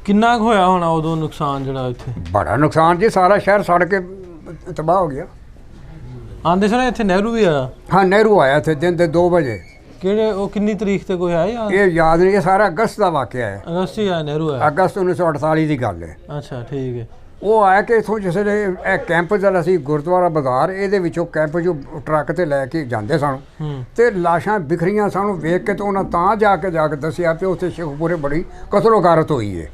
किन्ना कुछ होया होना उदों नुकसान जिहड़ा इत्थे? बड़ा नुकसान जी, सारा शहर सड़ के तबाह हो गया। आंदे सने इत्थे नेहरू भी आया? हाँ, नेहरू आया थे दिन दे 2 बजे। किहड़े ओ किन्नी तरीक ते कोई है याद? ये याद नहीं, ये सारा अगस्त का वाकया है। अगस्त ही आया नेहरू आया? अगस्त 1948 की गल है। अच्छा ठीक है। वो आया कि इथों जिसले कैंप चल असी गुरुद्वारा बाजार ये कैंप जो ट्रक ते लैके जाते सन ते लाशां बिखरियां सन, वेख के तो उन्हें तां जाके दसिया कि उत्थे शेखपुरे बड़ी कतलोगारत हुई है।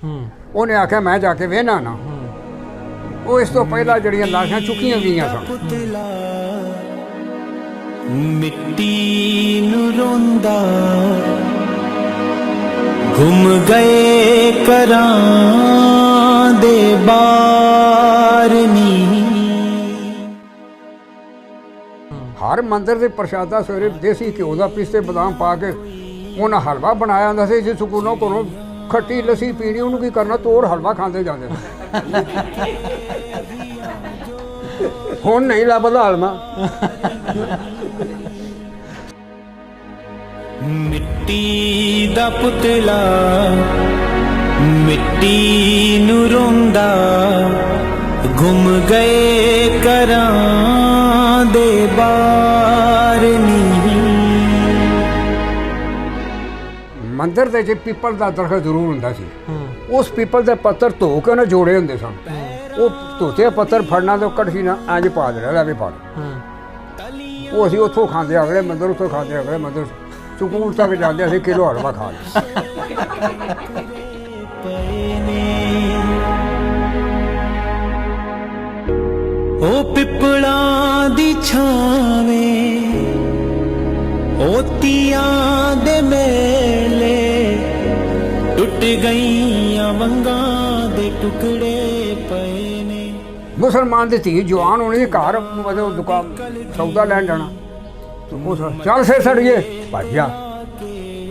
उन्हें आख्या मैं जाके वेहना ना। वो इस तो पहला जड़ियां लाशां चुकियां गईयां सन। मिट्टी नूं रोंदा घुम गए करां दे बारनी। हर मंदिर के प्रशादा सवेरे देसी घ्यो का पिस्ते बदाम पा के उन्हें हलवा बनाया होंदा सी। जिस स्कूलों को खट्टी लस्सी पीनी, उन्होंने की करना, तोड़ हलवा खाते जाते हुण नहीं लभदा हलवा। मिट्टी दा पुतला मिट्टी नूं रोंदा गुम गए करां दे बारनी। मंदिर दे च पीपल का दरखत जरूर हुंदा सी। उस पीपल के पत्तर धो के ना जोड़े हुंदे सन। वो धोते पत्तर फड़ना तो कड़छी ना इंज पा देना, लै भी फड़। वो असीं उत्थों खांदे, अगले मंदिर उत्थों खांदे, अगले मंदिर स्कूल तक जाते असीं किलो हलवा खा लिया। ओ पिपलां दी छावें ओ तियां दे मेले टुट गईयां वंगां दे टुकड़े पए ने। मुसलमान की धी जवान होने घर मतलब दुकान सौदा लैन जाना, चल सिर सड़िए भाइया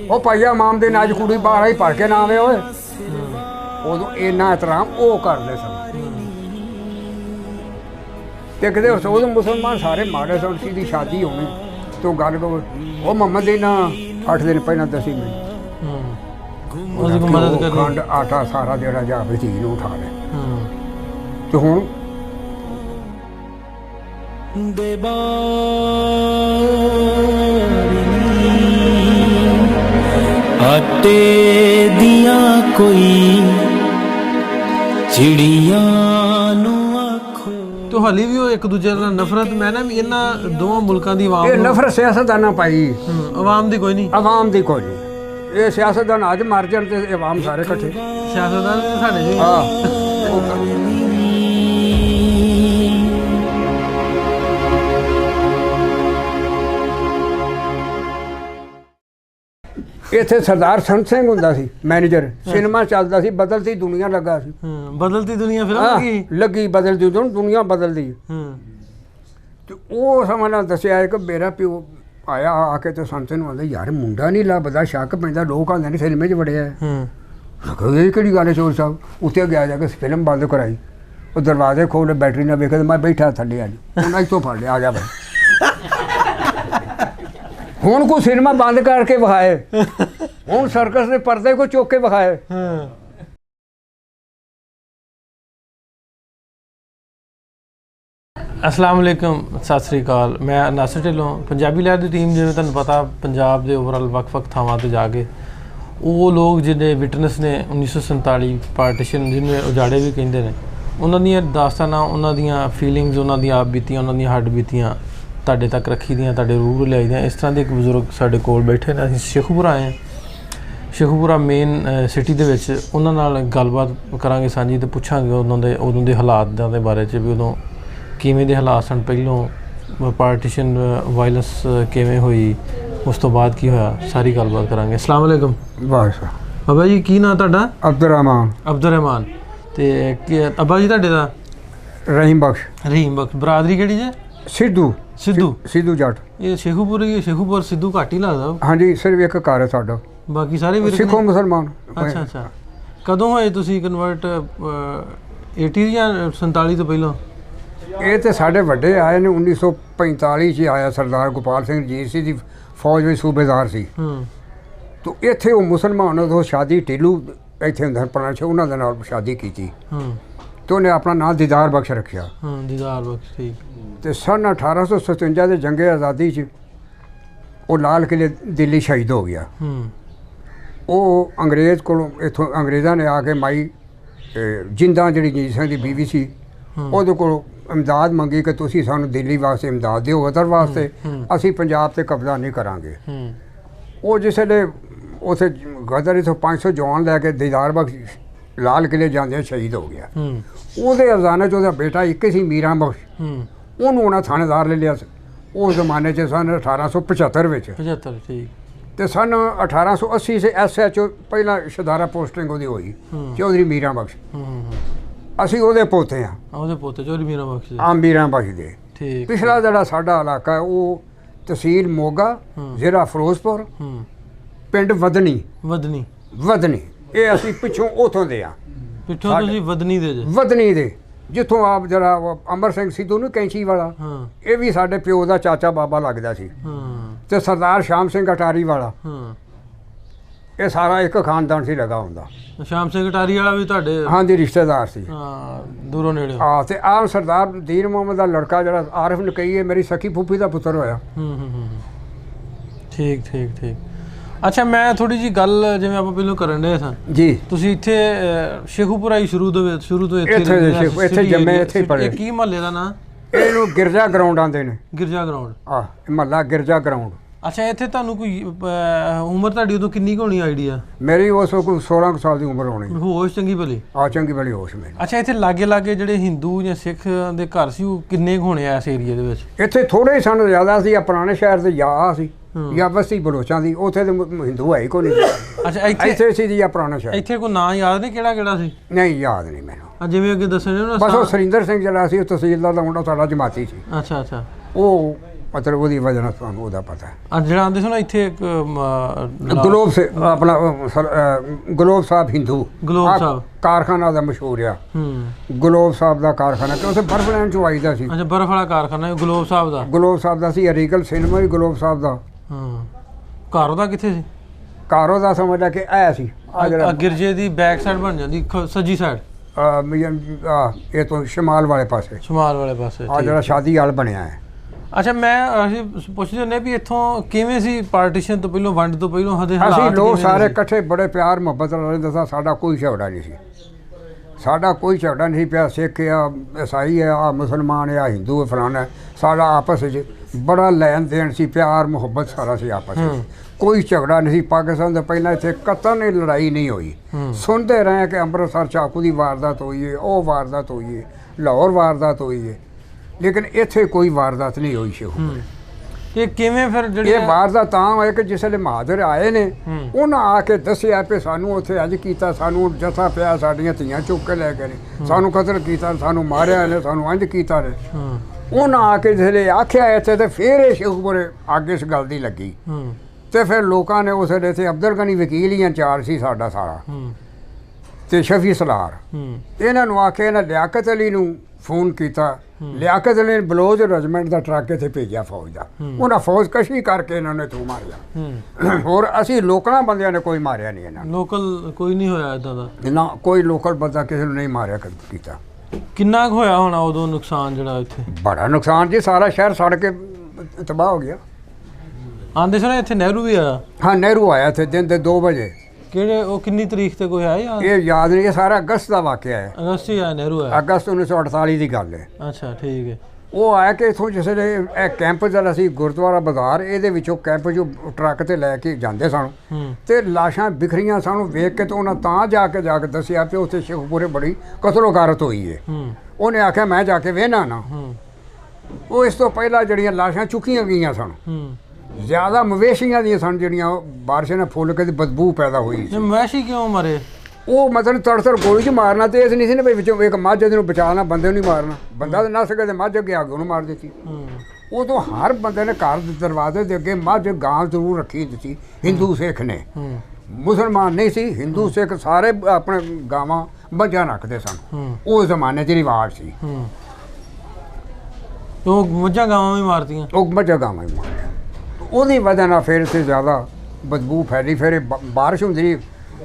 वो भाइया माम दिन अज कुड़ी बाहर ही पढ़ के ना आवे होए। उदों इन्ना एहतराम वो करते सन। देखते उदों मुसलमान सारे माड़े सन। सीधी शादी होनी तो गल वो मोहम्मद दी ना 8 दिन पहला दसी मिनट खंड आटा सारा जोड़ा जा धी नूं उठा ले। तो हुण आटे दियां कोई चिड़ियां नूं आखो। तो हाली भी वो एक दूजे नाल नफरत, मैं ना इन्हां दोवां मुल्कां दी आवाम ये नफरत सियासतदाना पाई, आवाम दी कोई नहीं, आवाम दी कोई नहीं। ये सियासतदान अज मर जाण ते आवाम सारे इकट्ठे। सियासतदान भी साडे जी। इत्थे सरदार संत सिंह हुंदा सी मैनेजर, सिनेमा चलदा सी, बदलती दुनिया लगा सी। बदलती दुनिया फिल्म लगी बदलती दुनिया बदलदी। तो वो समझना दसिया कि मेरा प्यो आया आके तो संत सिंह बोलदा यार मुंडा नहीं लभदा, शक पैंदा, लोग आंदे ने फिल्म च बड़िया है। ये केड़ी गल है चोर साहब? उत्थे गया जाके फिल्म बंद कराई, वो दरवाजे खोले, बैटरी ना वेखे, मैं बैठा थल्ले अज उन्हें इतों फड़ लिया, आ जा भाई। हुण को सिनेमा बंद करके विखाए, हुण सर्कस के पर्दे को चुक के विखाए। अस्सलाम वालेकुम, सत श्री अकाल। मैं नासिर ढिल्लों, पंजाबी लहर की टीम। जिवें तुहानूं पता पंजाब के ओवरऑल वक्-वक् थावां ते जाके वो लोग जिहड़े विटनस ने 1947 पार्टीशन जिन्हें उजाड़े भी कहिंदे ने, उन्हां दीयां दास्तानां, उन्हां दीयां फीलिंग्स, उन्हां दीयां आप बीतियां, उन्हां दीयां हड्ड बीतियां ਤੁਹਾਡੇ तक रखी दियां, ਤੁਹਾਡੇ रूबरू लियाई दियां। इस तरह के एक बजुर्ग साडे कोल बैठे ने। असीं शेखुपुरा आए हैं, शेखुपुरा मेन सिटी दे विच उन्हां नाल गलबात करांगे सांझी ते पुछांगे उदों दे हालात दे बारे च भी उदों किवें दे हालात सन, पहलों पार्टीशन वायलेंस किवें होई, उस तो बाद की होया, सारी गलबात करांगे। अस्सलाम वालेकुम। बाबा जी की नाम तुहाडा? अब्दुल रहमान। ते अब्बा जी तुहाडे दा? रहीम बख्श। रहीम बख्श। बरादरी किहड़ी जे? सिद्धू जट। ये शेखूपुर सिद्धू घट ही लगदा। हाँ जी, सिर्फ एक घर है साडा, बाकी सारे सिखो मुसलमान। अच्छा। कदों होए तुसीं कन्वर्ट? 80 या 47 तो पहलों? ये तो साढ़े वड्डे आए ने 1945 च आया सरदार गोपाल सिंह जीसी की फौज में सूबेदार सी। तो इत्थे वो मुसलमान उदों शादी टीलू ਇੱਥੇ ਹੁੰਦੇ ਪੁਰਾਣੇ ਸ਼ਾਹ, ਉਹਨਾਂ ਦੇ ਨਾਲ ਸ਼ਾਦੀ ਕੀਤੀ ਹੂੰ ਤੇ ਉਹਨੇ ਆਪਣਾ ਨਾਂ ਦੀਦਾਰ ਬਖਸ਼ ਰੱਖਿਆ। ਹੂੰ ਦੀਦਾਰ ਬਖਸ਼, ਠੀਕ। ਤੇ ਸਨ 1857 ਦੇ ਜੰਗੇ ਆਜ਼ਾਦੀ 'ਚ ਉਹ ਲਾਲ ਕਿਲੇ ਦਿੱਲੀ ਸ਼ਹੀਦ ਹੋ ਗਿਆ। ਹੂੰ ਉਹ ਅੰਗਰੇਜ਼ ਕੋਲੋਂ ਇੱਥੋਂ ਅੰਗਰੇਜ਼ਾਂ ਨੇ ਆ ਕੇ ਮਾਈ ਜਿੰਦਾਂ ਜਿਹੜੀ ਜੀਤ ਸਿੰਘ ਦੀ ਬੀਵੀ ਸੀ ਉਹਦੇ ਕੋਲੋਂ ਇਮਦਾਦ ਮੰਗੀ ਕਿ ਤੁਸੀਂ ਸਾਨੂੰ ਦਿੱਲੀ ਵਾਸਤੇ ਇਮਦਾਦ ਦਿਓ, ਗਦਰ ਵਾਸਤੇ, ਅਸੀਂ ਪੰਜਾਬ ਤੇ ਕਬਜ਼ਾ ਨਹੀਂ ਕਰਾਂਗੇ। ਹੂੰ ਉਹ ਜਿਸ ਵੇਲੇ ਉੱਥੇ ਗਦਰ ਇੱਥੋਂ 500 ਜਵਾਨ ਲੈ ਕੇ ਦੀਦਾਰ ਬਖਸ਼ ਲਾਲ ਕਿਲੇ ਜਾਂਦੇ ਸ਼ਹੀਦ ਹੋ ਗਿਆ। ਹੂੰ ਉਹਦੇ ਅਜ਼ਾਨੇ 'ਚ ਉਹਦਾ ਬੇਟਾ ਇੱਕ ਹੀ ਸੀ, ਮੀਰਾਂ ਬਖਸ਼, ਹੂੰ ਉਹਨੂੰ ਉਹਨਾਂ ਥਾਣੇਦਾਰ ਲੈ ਲਿਆ ਸੀ ਉਸ ਜ਼ਮਾਨੇ 'ਚ, ਸਨ 1875 ਵਿੱਚ। 75, ਠੀਕ। ਤੇ ਸਨ 1880 ਸੇ SHO ਪਹਿਲਾਂ ਸ਼ਦਾਰਾ ਪੋਸਟਿੰਗ ਉਹਦੀ ਹੋਈ, ਚੌਧਰੀ ਮੀਰਾਂ ਬਖਸ਼। ਅਸੀਂ ਉਹਦੇ ਪੋਤੇ ਆ, ਉਹਦੇ ਪੋਤੇ ਚੌਧਰੀ ਮੀਰਾਂ ਬਖਸ਼ ਦੇ। ਆ ਮੀਰਾਂ ਬਖਸ਼ ਦੇ। ਠੀਕ। ਪਿਛਲਾ ਜਿਹੜਾ ਸਾਡਾ ਇਲਾਕਾ ਹੈ ਉਹ ਤਹਿਸੀਲ ਮੋਗਾ, ਜ਼ਿਲ੍ਹਾ ਫਿਰੋਜ਼ਪੁਰ, ਹੂੰ ਪਿੰਡ ਵਦਨੀ। ਵਦਨੀ। ਵਦਨੀ, ਇਹ ਅਸੀਂ ਪਿੱਛੋਂ ਉਥੋਂ ਦੇ ਆ, ਪਿੱਛੋਂ ਤੁਸੀਂ ਵਦਨੀ ਦੇ ਜੇ। ਵਦਨੀ ਦੇ, ਜਿੱਥੋਂ ਆਪ ਜਿਹੜਾ ਉਹ ਅਮਰ ਸਿੰਘ ਸਿੱਧੂ ਨੂੰ ਕੈਂਚੀ ਵਾਲਾ, ਹਾਂ ਇਹ ਵੀ ਸਾਡੇ ਪਿਓ ਦਾ ਚਾਚਾ ਬਾਬਾ ਲੱਗਦਾ ਸੀ। ਹਾਂ ਤੇ ਸਰਦਾਰ ਸ਼ਾਮ ਸਿੰਘ ਅਟਾਰੀ ਵਾਲਾ, ਹਾਂ। ਇਹ ਸਾਰਾ ਇੱਕ ਖਾਨਦਾਨ ਸੀ ਲਗਾ ਹੁੰਦਾ। ਸ਼ਾਮ ਸਿੰਘ ਅਟਾਰੀ ਵਾਲਾ ਵੀ ਤੁਹਾਡੇ? ਹਾਂਜੀ, ਰਿਸ਼ਤੇਦਾਰ ਸੀ। ਹਾਂ, ਦੂਰੋਂ ਨੇੜੇ। ਹਾਂ, ਤੇ ਆਹ ਸਰਦਾਰ ਦੀਨ ਮੁਹੰਮਦ ਦਾ ਲੜਕਾ ਜਿਹੜਾ ਆਰਿਫ ਨਕਈ ਹੈ, ਮੇਰੀ ਸਖੀ ਫੂਫੀ ਦਾ ਪੁੱਤਰ ਹੋਇਆ। ਠੀਕ ਠੀਕ ਠੀਕ। ਅੱਛਾ, ਮੈਂ ਥੋੜੀ ਜੀ ਗੱਲ ਜਿਵੇਂ ਆਪਾਂ ਪਹਿਲਾਂ ਕਰਨ ਡਏ ਸਾਂ ਜੀ, ਤੁਸੀਂ ਇੱਥੇ ਸ਼ੇਖੂਪੁਰਾ ਹੀ ਸ਼ੁਰੂ ਤੋਂ ਇੱਥੇ ਜੰਮੇ, ਇੱਥੇ ਪੜ੍ਹੇ। ਇਹ ਕੀ ਮਹੱਲੇ ਦਾ ਨਾਂ? ਇਹਨੂੰ ਗਿਰਜਾ ਗਰਾਊਂਡ ਆਉਂਦੇ ਨੇ। ਗਿਰਜਾ ਗਰਾਊਂਡ। ਆਹ ਮਹੱਲਾ ਗਿਰਜਾ ਗਰਾਊਂਡ। ਅੱਛਾ, ਇੱਥੇ ਤੁਹਾਨੂੰ ਕੋਈ ਉਮਰ ਤੁਹਾਡੀ ਉਦੋਂ ਕਿੰਨੀ ਕੁ ਹੋਣੀ ਆਈਡੀਆ? ਮੇਰੀ ਉਸ ਕੋਈ 16 ਸਾਲ ਦੀ ਉਮਰ ਹੋਣੀ। ਹੋਸ਼ ਚੰਗੀ ਭਲੀ? ਆ ਚੰਗੀ ਭਲੀ ਹੋਸ਼ ਮੈਨੂੰ। ਅੱਛਾ, ਇੱਥੇ ਲਾਗੇ ਲਾਗੇ ਜਿਹੜੇ ਹਿੰਦੂ ਜਾਂ ਸਿੱਖ ਦੇ ਘਰ ਸੀ ਉਹ ਕਿੰਨੇ ਕੁ ਹੋਣੇ ਆ ਇਸ ਏਰੀਆ ਦੇ ਵਿੱਚ? ਇੱਥੇ ਥੋੜੇ ਹੀ ਸਨ, ਜ਼ਿਆਦਾ ਸੀ। ਆ ਪੁਰਾਣੇ ਸ਼ਹਿਰ ਦੇ ਜਾਂ ਸੀ ਜਾਂ ਬਸਤੀ ਬਲੋਚਾਂ ਦੀ, ਉੱਥੇ ਤੇ ਹਿੰਦੂ ਹੈ ਹੀ ਕੋਈ ਨਹੀਂ। ਅੱਛਾ, ਇੱਥੇ ਸੀ ਜੀ ਆ ਪੁਰਾਣਾ ਸ਼ਹਿਰ। ਇੱਥੇ ਕੋਈ ਨਾਂ ਯਾਦ ਨਹੀਂ ਕਿਹੜਾ ਕਿਹੜਾ ਸੀ? ਨਹੀਂ, ਯਾਦ ਨਹੀਂ ਮੈਨੂੰ। ਜਿਵੇਂ ਅੱਗੇ ਦੱਸਣੇ ਨਾ, ਬਸ ਉਹ ਸੁਰਿੰਦਰ ਸਿੰਘ ਜਿਹੜਾ ਸੀ, ਉਹ ਤਹਿਸੀਲਦਾਰ ਦਾ ਮੁੰਡਾ, ਸਾਡਾ ਜਮਾਤੀ ਸੀ। ਅੱਛਾ ਅੱਛਾ। ਉਹ ਮਤਲਬ ਉਹਦੀ ਵਜ੍ਹਾ ਨਾਲ ਤੁਹਾਨੂੰ ਉਹਦਾ ਪਤਾ ਹੈ। ਜਿਹੜਾ ਆਉਂਦੇ ਸੀ ਨਾ ਇੱਥੇ ਇੱਕ ਗਲੋਬ ਸੇ ਆਪਣਾ ਗਲੋਬ ਸਾਹਿਬ ਹਿੰਦੂ, ਗਲੋਬ ਸਾਹਿਬ ਕਾਰਖਾਨਾ ਦਾ ਮਸ਼ਹੂਰ ਆ। ਗਲੋਬ ਸਾਹਿਬ ਦਾ ਕਾਰਖਾਨਾ, ਕਿ ਉੱਥੇ ਬਰਫ ਲੈਣ ਚੋਂ ਆਈਦਾ ਸੀ। ਅੱਛਾ, ਬਰਫ ਵਾਲਾ ਕਾਰਖਾਨਾ ਗਲੋਬ ਸਾਹਿਬ ਦਾ? ਗਲੋਬ ਸਾਹਿਬ ਦਾ ਸੀ। ਅਰੀਗਲ ਸਿਨੇਮਾ ਵੀ ਗਲੋਬ ਸਾਹਿਬ ਦਾ। ਹਾਂ, ਘਰ ਉਹਦਾ ਕਿੱਥੇ ਸੀ? ਘਰ ਉਹਦਾ ਸਮਝ ਆ ਕਿ ਆਇਆ ਸੀ ਆ ਜਿਹੜਾ ਗਿਰਜੇ ਦੀ ਬੈਕ ਸਾਈਡ ਬਣ ਜਾਂਦੀ, ਸੱਜੀ ਸਾਈਡ, ਇਹ ਤੋਂ ਸ਼ਮਾਲ ਵਾਲੇ ਪਾਸੇ, ਸ਼ਮਾਲ ਵਾਲੇ ਪਾਸੇ ਆ ਜਿਹੜਾ ਸ਼ਾਦੀ ਹਾਲ ਬਣਿਆ ਹੈ। ਅੱਛਾ, ਅਸੀਂ ਪੁੱਛਦੇ ਹੁੰਦੇ ਵੀ ਇੱਥੋਂ ਕਿਵੇਂ ਸੀ ਪਾਰਟੀਸ਼ਨ ਤੋਂ ਪਹਿਲਾਂ, ਵੰਡ ਤੋਂ ਪਹਿਲਾਂ ਹਦੇ ਅਸੀਂ ਹਾਲਾਤ ਲੋਕ ਸਾਰੇ ਇਕੱਠੇ ਬੜੇ ਪਿਆਰ ਮੁਹੱਬਤ ਨਾਲ ਰਹਿੰਦੇ ਸਾਂ। ਸਾਡਾ ਕੋਈ ਝਗੜਾ ਨਹੀਂ ਸੀ, ਸਾਡਾ ਕੋਈ ਝਗੜਾ ਨਹੀਂ ਪਿਆ। ਸਿੱਖ ਆ, ਈਸਾਈ ਆ, ਮੁਸਲਮਾਨ ਆ, ਹਿੰਦੂ ਆ, ਫਲਾਣਾ। ਸਾਡਾ ਆਪਸ ਵਿੱਚ ਬੜਾ ਲੈਣ ਦੇਣ ਸੀ, ਪਿਆਰ ਮੁਹੱਬਤ ਸਾਰਾ ਸੀ ਆਪਸ ਵਿੱਚ। ਕੋਈ ਝਗੜਾ ਨਹੀਂ ਸੀ। ਪਾਕਿਸਤਾਨ ਤੋਂ ਪਹਿਲਾਂ ਇੱਥੇ ਕਤਲ ਨਹੀਂ, ਲੜਾਈ ਨਹੀਂ ਹੋਈ। ਸੁਣਦੇ ਰਹੇ ਕਿ ਅੰਮ੍ਰਿਤਸਰ ਚਾਕੂ ਦੀ ਵਾਰਦਾਤ ਹੋਈ ਹੈ, ਉਹ ਵਾਰਦਾਤ ਹੋਈ ਹੈ, ਲਾਹੌਰ ਵਾਰਦਾਤ ਹੋਈ ਹੈ, ਲੇਕਿਨ ਇੱਥੇ ਕੋਈ ਵਾਰਦਾਤ ਨਹੀਂ ਹੋਈ। ਇਹ ਕਿਵੇਂ ਫਿਰ ਜਿਹੜੀ ਇਹ ਵਾਰਦਾਤ ਤਾਂ ਹੋਏ ਕਿ ਜਿਸ ਵੇਲੇ ਮਹਾਦਰ ਆਏ ਨੇ, ਉਹਨਾਂ ਆ ਕੇ ਦੱਸਿਆ ਕਿ ਸਾਨੂੰ ਉੱਥੇ ਅੱਜ ਕੀਤਾ, ਸਾਨੂੰ ਜੱਥਾ ਪਿਆ, ਸਾਡੀਆਂ ਧੀਆਂ ਚੁੱਕ ਕੇ ਲੈ ਗਏ ਨੇ, ਸਾਨੂੰ ਕਤਲ ਕੀਤਾ, ਸਾਨੂੰ ਮਾਰਿਆ ਨੇ, ਸਾਨੂੰ ਇੰਝ ਕੀਤਾ ਨੇ। ਉਹਨਾਂ ਆ ਕੇ ਜਿਸ ਵੇਲੇ ਆਖਿਆ ਇੱਥੇ, ਤੇ ਫਿਰ ਇਹ ਸ਼ੇਖੂਪੁਰੇ ਅੱਗੇ ਇਸ ਗੱਲ ਦੀ ਲੱਗੀ। ਤੇ ਫਿਰ ਲੋਕਾਂ ਨੇ ਉਸ ਵੇਲੇ ਇੱਥੇ ਅਬਦੁਲ ਗਨੀ ਵਕੀਲ ਹੀ ਇੰਚਾਰਜ ਸੀ ਸਾਡਾ ਸਾਰਾ, ਤੇ ਸ਼ਫੀ ਸਲਾਰ, ਇਹਨਾਂ ਨੂੰ ਆ ਕੇ ਇਹਨਾਂ ਲਿਆਕਤ ਅਲੀ ਨੂੰ ਫੋਨ ਕੀਤਾ। ਲਿਆਕਤ ਅਲੀ ਨੇ ਬਲੋਚ ਰੈਜੀਮੈਂਟ ਦਾ ਟਰੱਕ ਇੱਥੇ ਭੇਜਿਆ ਫੌਜ ਦਾ। ਉਹਨਾਂ ਫੌਜ ਕਸ਼ੀ ਕਰਕੇ ਇਹਨਾਂ ਨੇ ਤੂੰ ਮਾਰਿਆ। ਹੋਰ ਅਸੀਂ ਲੋਕਲਾਂ ਬੰਦਿਆਂ ਨੇ ਕੋਈ ਮਾਰਿਆ ਨਹੀਂ ਇਹਨਾਂ ਨੂੰ। ਲੋਕਲ ਕੋਈ ਨਹੀਂ ਹੋਇਆ ਇੱਦਾਂ ਦਾ? ਨਾ, ਕੋਈ ਲੋਕਲ ਬੰਦਾ ਕਿਸੇ ਨੂੰ ਨਹੀਂ ਮਾਰਿਆ ਕੀਤਾ। ਕਿੰਨਾ ਕੁ ਹੋਇਆ ਹੋਣਾ ਉਦੋਂ ਨੁਕਸਾਨ ਜਿਹੜਾ ਇੱਥੇ? ਬੜਾ ਨੁਕਸਾਨ ਜੀ, ਸਾਰਾ ਸ਼ਹਿਰ ਸੜ ਕੇ ਤਬਾਹ ਹੋ ਗਿਆ। ਆਂਦੇ ਸੀ ਨਾ ਇੱਥੇ ਨਹਿਰੂ ਵੀ ਆਇਆ? ਹਾਂ, ਨਹਿਰੂ ਆਇਆ ਇੱਥੇ ਦਿਨ ਦੇ 2 ਵਜੇ। ਕਿਹੜੇ, ਉਹ ਕਿੰਨੀ ਤਰੀਕ ਤੇ ਕੋਈ ਆਇਆ? ਇਹ ਯਾਦ ਨਹੀਂ, ਇਹ ਸਾਰਾ ਅਗਸਤ ਦਾ ਵਾਕਿਆ ਹੈ। ਅਗਸਤ ਹੀ ਆਇਆ ਨਹਿਰੂ ਆਇਆ? ਅਗਸਤ 1948 ਦੀ ਗੱਲ ਹੈ। ਅੱਛਾ, ਠੀਕ ਹੈ। ਉਹ ਆਇਆ ਕਿ ਇੱਥੋਂ ਜਿਸ ਵੇਲੇ ਇਹ ਕੈਂਪ ਜਿਹੜਾ ਸੀ ਗੁਰਦੁਆਰਾ ਬਾਜ਼ਾਰ, ਇਹਦੇ ਵਿੱਚੋਂ ਕੈਂਪ ਜੋ ਟਰੱਕ ਤੇ ਲੈ ਕੇ ਜਾਂਦੇ ਸਨ, ਤੇ ਲਾਸ਼ਾਂ ਬਿਖਰੀਆਂ ਸਾਨੂੰ ਵੇਖ ਕੇ ਤੇ ਉਹਨਾਂ ਤਾਂ ਜਾ ਕੇ ਦੱਸਿਆ ਕਿ ਉੱਥੇ ਸ਼ੇਖੂਪੁਰੇ ਬੜੀ ਕਤਲੋਗਾਰਤ ਹੋਈ ਹੈ। ਉਹਨੇ ਆਖਿਆ ਮੈਂ ਜਾ ਕੇ ਵੇਖਣਾ ਨਾ। ਉਹ ਇਸ ਤੋਂ ਪਹਿਲਾਂ ਜਿਹੜੀਆਂ ਲਾਸ਼ਾਂ ਚੁੱਕੀਆਂ ਗਈਆਂ ਸਨ, ਜ਼ਿਆਦਾ ਮਵੇਸ਼ੀਆਂ ਦੀਆਂ ਸਨ, ਜਿਹੜੀਆਂ ਬਾਰਿਸ਼ ਨਾਲ ਫੁੱਲ ਕੇ ਬਦਬੂ ਪੈਦਾ ਹੋਈ ਸੀ। ਮਵੇਸ਼ੀ ਕਿਉਂ ਮਰੇ? ਉਹ ਮਤਲਬ ਤੜਤੜ ਗੋਲੀ 'ਚ ਮਾਰਨਾ ਤੇ ਇਸ ਨਹੀਂ ਸੀ ਨਾ ਵੀ ਵਿੱਚੋਂ ਇੱਕ ਮੱਝ ਨੂੰ ਬਚਾਉਣਾ, ਬੰਦੇ ਨੂੰ ਨਹੀਂ ਮਾਰਨਾ। ਬੰਦਾ ਤਾਂ ਨੱਸ ਕੇ ਤੇ ਮੱਝ ਅੱਗੇ ਆ ਕੇ ਉਹਨੂੰ ਮਾਰ ਦਿੱਤੀ। ਉਦੋਂ ਹਰ ਬੰਦੇ ਨੇ ਘਰ ਦੇ ਦਰਵਾਜ਼ੇ ਦੇ ਅੱਗੇ ਮੱਝ ਗਾਂ ਜ਼ਰੂਰ ਰੱਖੀ ਹੁੰਦੀ ਸੀ। ਹਿੰਦੂ ਸਿੱਖ ਨੇ, ਮੁਸਲਮਾਨ ਨਹੀਂ ਸੀ, ਹਿੰਦੂ ਸਿੱਖ ਸਾਰੇ ਆਪਣੇ ਗਾਵਾਂ ਮੱਝਾਂ ਰੱਖਦੇ ਸਨ। ਉਸ ਜ਼ਮਾਨੇ 'ਚ ਰਿਵਾਜ ਸੀ। ਉਹ ਮੱਝਾਂ ਗਾਵਾਂ ਵੀ ਮਾਰਤੀਆਂ? ਉਹ ਮੱਝਾਂ ਗਾਵਾਂ ਵੀ ਮਾਰੀਆਂ। ਉਹਦੀ ਵਜ੍ਹਾ ਨਾਲ ਫਿਰ ਇੱਥੇ ਜ਼ਿਆਦਾ ਬਦਬੂ ਫੈਲੀ। ਫਿਰ ਬਾਰਿਸ਼ ਹੁੰਦੀ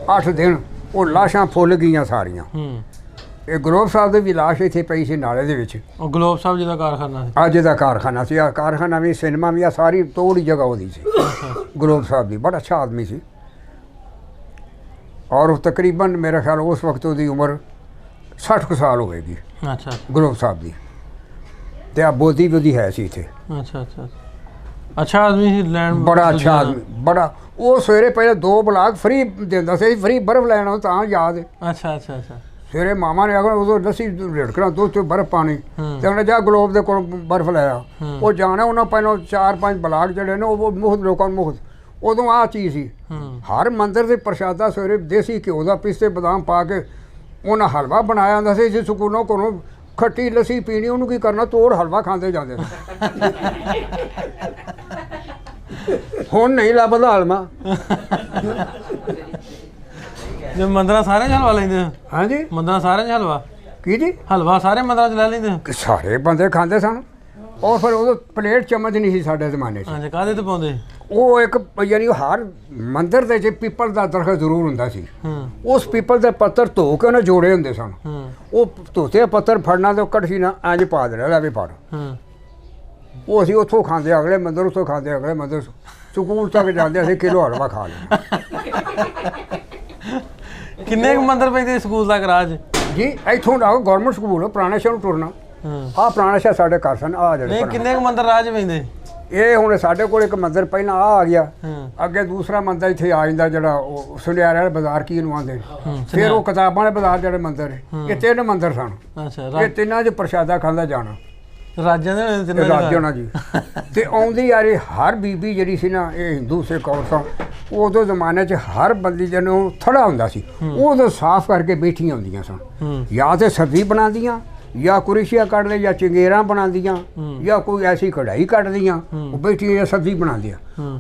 8 ਦਿਨ ਉਹ ਲਾਸ਼ਾਂ ਫੁੱਲ ਗਈਆਂ ਸਾਰੀਆਂ। ਇਹ ਗਲੋਬ ਸਾਹਿਬ ਦੀ ਵੀ ਲਾਸ਼ ਇੱਥੇ ਪਈ ਸੀ ਨਾਲੇ ਦੇ ਵਿੱਚ। ਉਹ ਗਲੋਬ ਸਾਹਿਬ ਜੀ ਦਾ ਕਾਰਖਾਨਾ ਸੀ। ਅੱਜ ਦਾ ਕਾਰਖਾਨਾ ਸੀ, ਆ ਕਾਰਖਾਨਾ ਵੀ ਸਿਨੇਮਾ ਵੀ ਆ ਸਾਰੀ ਤੋੜੀ ਜਗ੍ਹਾ ਉਹਦੀ ਸੀ। ਗਲੋਬ ਸਾਹਿਬ ਦੀ ਬੜਾ ਅੱਛਾ ਆਦਮੀ ਸੀ ਔਰ ਉਹ ਤਕਰੀਬਨ ਮੇਰਾ ਖਿਆਲ ਉਸ ਵਕਤ ਉਹਦੀ ਉਮਰ 60 ਕੁ ਸਾਲ ਹੋਵੇਗੀ। ਅੱਛਾ ਗਲੋਬ ਸਾਹਿਬ ਦੀ। ਤੇ ਆ ਬੋਦੀ ਵੀ ਉਹਦੀ ਹੈ ਸੀ ਇੱਥੇ। ਅੱਛਾ ਆਦਮੀ ਸੀ ਲੈਣ ਬੜਾ ਅੱਛਾ ਆਦਮੀ ਬੜਾ। ਉਹ ਸਵੇਰੇ ਪਹਿਲੇ 2 ਬਲਾਕ ਫਰੀ ਦਿੰਦਾ ਸੀ, ਫਰੀ ਬਰਫ਼ ਲੈਣਾ ਤਾਂ ਯਾਦ ਹੈ। ਅੱਛਾ ਸਵੇਰੇ ਮਾਮਾ ਨੇ ਆਖਣਾ ਉਦੋਂ ਲੱਸੀ ਰਿੜਕਣਾ ਦੁੱਧ 'ਚ ਬਰਫ਼ ਪਾਣੀ ਤੇ ਉਹਨੇ ਜਾ ਗਲੋਬ ਦੇ ਕੋਲ ਬਰਫ਼ ਲਿਆ। ਉਹ ਜਾਣਾ ਉਹਨਾਂ ਪਹਿਲਾਂ 4-5 ਬਲਾਕ ਜਿਹੜੇ ਨੇ ਉਹ ਮੁਫਤ ਲੋਕਾਂ ਨੂੰ ਮੁਫਤ। ਉਦੋਂ ਆਹ ਚੀਜ਼ ਸੀ। ਹਰ ਮੰਦਿਰ ਦੇ ਪ੍ਰਸ਼ਾਦਾ ਸਵੇਰੇ ਦੇਸੀ ਘਿਓ ਦਾ ਪਿਸਤੇ ਬਦਾਮ ਪਾ ਕੇ ਉਹਨਾਂ ਹਲਵਾ ਬਣਾਇਆ ਹੁੰਦਾ ਸੀ। ਜਿਸ ਸਕੂਲੋਂ ਕੋਲੋਂ ਖੱਟੀ ਲੱਸੀ ਪੀਣੀ, ਉਹਨੂੰ ਕੀ ਕਰਨਾ, ਤੋੜ ਹਲਵਾ ਖਾਂਦੇ ਜਾਂਦੇ ਸੀ। ਹੁਣ ਨਹੀਂ ਲੱਭਦਾ ਹਲਵਾ। ਜੇ ਮੰਦਰਾਂ ਸਾਰਿਆਂ 'ਚ ਹਲਵਾ ਲੈਂਦੇ ਹੋ? ਹਾਂਜੀ ਮੰਦਰਾਂ ਸਾਰਿਆਂ 'ਚ ਹਲਵਾ ਕੀ ਜੀ? ਹਲਵਾ ਸਾਰੇ ਮੰਦਰਾਂ 'ਚ ਲੈ ਲੈਂਦੇ ਹੋ? ਸਾਰੇ ਬੰਦੇ ਖਾਂਦੇ ਸਨ। ਉਹ ਫਿਰ ਉਦੋਂ ਪਲੇਟ ਚਮਚ ਨਹੀਂ ਸੀ ਸਾਡੇ ਜ਼ਮਾਨੇ 'ਚ। ਹਾਂਜੀ, ਕਾਹਦੇ ਤੇ ਪਾਉਂਦੇ? ਉਹ ਇੱਕ ਯਾਨੀ ਹਰ ਮੰਦਿਰ ਦੇ 'ਚ ਪੀਪਲ ਦਾ ਦਰਖਤ ਜ਼ਰੂਰ ਹੁੰਦਾ ਸੀ। ਉਸ ਪੀਪਲ ਦੇ ਪੱਤਰ ਧੋ ਕੇ ਉਹਨੇ ਜੋੜੇ ਹੁੰਦੇ ਸਨ। ਉਹ ਧੋਤੇ ਪੱਤਰ ਫੜਨਾ ਤੇ ਕੜਛੀ ਨਾਲ ਇੰਝ ਪਾ ਦੇਣਾ, ਲੈ ਵੀ ਫੜ। ਉਹ ਅਸੀਂ ਉੱਥੋਂ ਖਾਂਦੇ, ਅਗਲੇ ਮੰਦਿਰ ਉੱਥੋਂ ਖਾਂਦੇ, ਅਗਲੇ ਮੰਦਿਰ ਸਕੂਲ ਤੱਕ ਜਾਂਦੇ ਅਸੀਂ ਕਿਲੋ ਹਲਵਾ ਖਾ ਲਿਆ। ਕਿੰਨੇ ਕੁ ਮੰਦਿਰ ਪੈਂਦੇ ਸਕੂਲ ਤੱਕ ਰਾਜ ਜੀ? ਇੱਥੋਂ ਦਾ ਗਵਰਨਮੈਂਟ ਸਕੂਲ ਪੁਰਾਣੇ ਸ਼ਹਿਰ ਨੂੰ ਟੁਰਨਾ। ਆਹ ਪੁਰਾਣਾ ਸ਼ਹਿਰ ਸਾਡੇ ਘਰ ਸਨ। ਆ ਜਿਹੜੇ ਨਹੀਂ, ਕਿੰਨੇ ਕੁ ਮੰਦਿਰ ਰਾਜ ਪੈਂਦੇ? ਇਹ ਹੁਣ ਸਾਡੇ ਕੋਲ ਇੱਕ ਮੰਦਿਰ ਪਹਿਲਾਂ ਆ ਗਿਆ, ਅੱਗੇ ਦੂਸਰਾ ਮੰਦਿਰ ਇੱਥੇ ਆ ਜਾਂਦਾ ਜਿਹੜਾ ਉਹ ਸੁਨਿਆਰੇ ਵਾਲੇ ਬਾਜ਼ਾਰ ਕੀ ਨੂੰ ਆਉਂਦੇ। ਫਿਰ ਉਹ ਕਿਤਾਬਾਂ ਵਾਲੇ ਬਾਜ਼ਾਰ ਜਿਹੜੇ ਮੰਦਿਰ ਹੈ, ਇਹ 3 ਮੰਦਿਰ ਸਨ। ਇਹ ਤਿੰਨਾਂ 'ਚ ਪ੍ਰਸ਼ਾਦਾ ਖਾਂਦਾ ਜਾਣਾ ਰਾਜਾਂ ਦੇ ਰਾਜਿਆਂ ਜੀ। ਤੇ ਆਉਂਦੀ ਯਾਰ ਹਰ ਬੀਬੀ ਜਿਹੜੀ ਸੀ ਨਾ, ਇਹ ਹਿੰਦੂ ਸਿੱਖ ਔਰਤਾਂ, ਉਦੋਂ ਜ਼ਮਾਨੇ 'ਚ ਹਰ ਬੰਦੀ ਜਿਹਨੂੰ ਥੜਾ ਹੁੰਦਾ ਸੀ ਉਦੋਂ ਸਾਫ਼ ਕਰਕੇ ਬੈਠੀਆਂ ਹੁੰਦੀਆਂ ਸਨ। ਜਾਂ ਤੇ ਸਬਜ਼ੀ ਬਣਾਉਂਦੀਆਂ, ਜਾਂ ਕੁਰੇਸ਼ੀਆ ਕੱਢਦੇ, ਜਾਂ ਚੰਗੇਰਾਂ ਬਣਾਉਂਦੀਆਂ, ਜਾਂ ਕੋਈ ਐਸੀ ਕਢਾਈ ਕੱਢਦੀਆਂ, ਉਹ ਬੈਠੀਆਂ ਜਾਂ ਸਬਜ਼ੀ ਬਣਾਉਂਦੀਆਂ।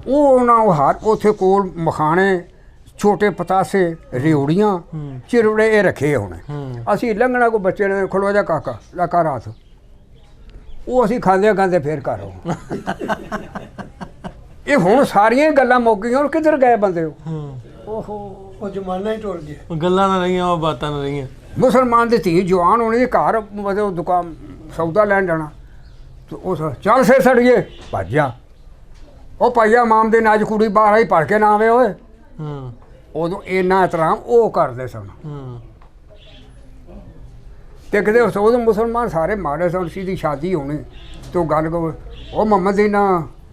ਉਹ ਉਹਨਾਂ ਉਹ ਹਰ ਉੱਥੇ ਕੋਲ ਮਖਾਣੇ, ਛੋਟੇ ਪਤਾਸੇ, ਰਿਉੜੀਆਂ, ਚਿਰਵੜੇ ਇਹ ਰੱਖੇ ਹੋਣੇ। ਅਸੀਂ ਲੰਘਣਾ ਕੋ ਬੱਚੇ ਨੇ ਖਲੋ ਜਾ ਕਾਕਾ ਲਾਕਾ ਰਾਤ, ਉਹ ਅਸੀਂ ਖਾਂਦੇ ਖਾਂਦੇ ਫੇਰ ਘਰ ਆਓ। ਇਹ ਹੁਣ ਸਾਰੀਆਂ ਗੱਲਾਂ ਮੁੱਕ ਗਈਆਂ। ਹੁਣ ਕਿੱਧਰ ਗਏ ਬੰਦੇ? ਓਹੋ, ਉਹ ਜ਼ਮਾਨਾ ਹੀ ਟੁਰ ਗਿਆ। ਉਹ ਗੱਲਾਂ ਨਾ ਰਹੀਆਂ, ਉਹ ਬਾਤਾਂ ਨਾ ਰਹੀਆਂ। ਮੁਸਲਮਾਨ ਦੀ ਧੀ ਜਵਾਨ ਹੋਣੀ ਦੀ ਘਰ ਮਤਲਬ ਦੁਕਾਨ ਸੌਦਾ ਲੈਣ ਜਾਣਾ ਤੇ ਉਹ ਚੱਲ ਸੇ ਸੜੀਏ ਭੱਜ ਜਾ। ਉਹ ਭਾਈਆ ਮਾਮ ਦੇ ਨਾਜ ਕੁੜੀ ਬਾਹਰ ਆਈ ਪੜ ਕੇ ਨਾ ਆਵੇ ਓਏ। ਉਦੋਂ ਇੰਨਾ ਇਤਰਾਮ ਉਹ ਕਰਦੇ ਸਨ। ਤੇ ਕਿਤੇ ਉਦੋਂ ਮੁਸਲਮਾਨ ਸਾਰੇ ਮਾੜੇ ਸਨ। ਦੀ ਸ਼ਾਦੀ ਹੋਣੀ ਤੇ ਉਹ ਗੱਲ ਉਹ ਮੁਹੰਮਦ ਦੀ ਨਾ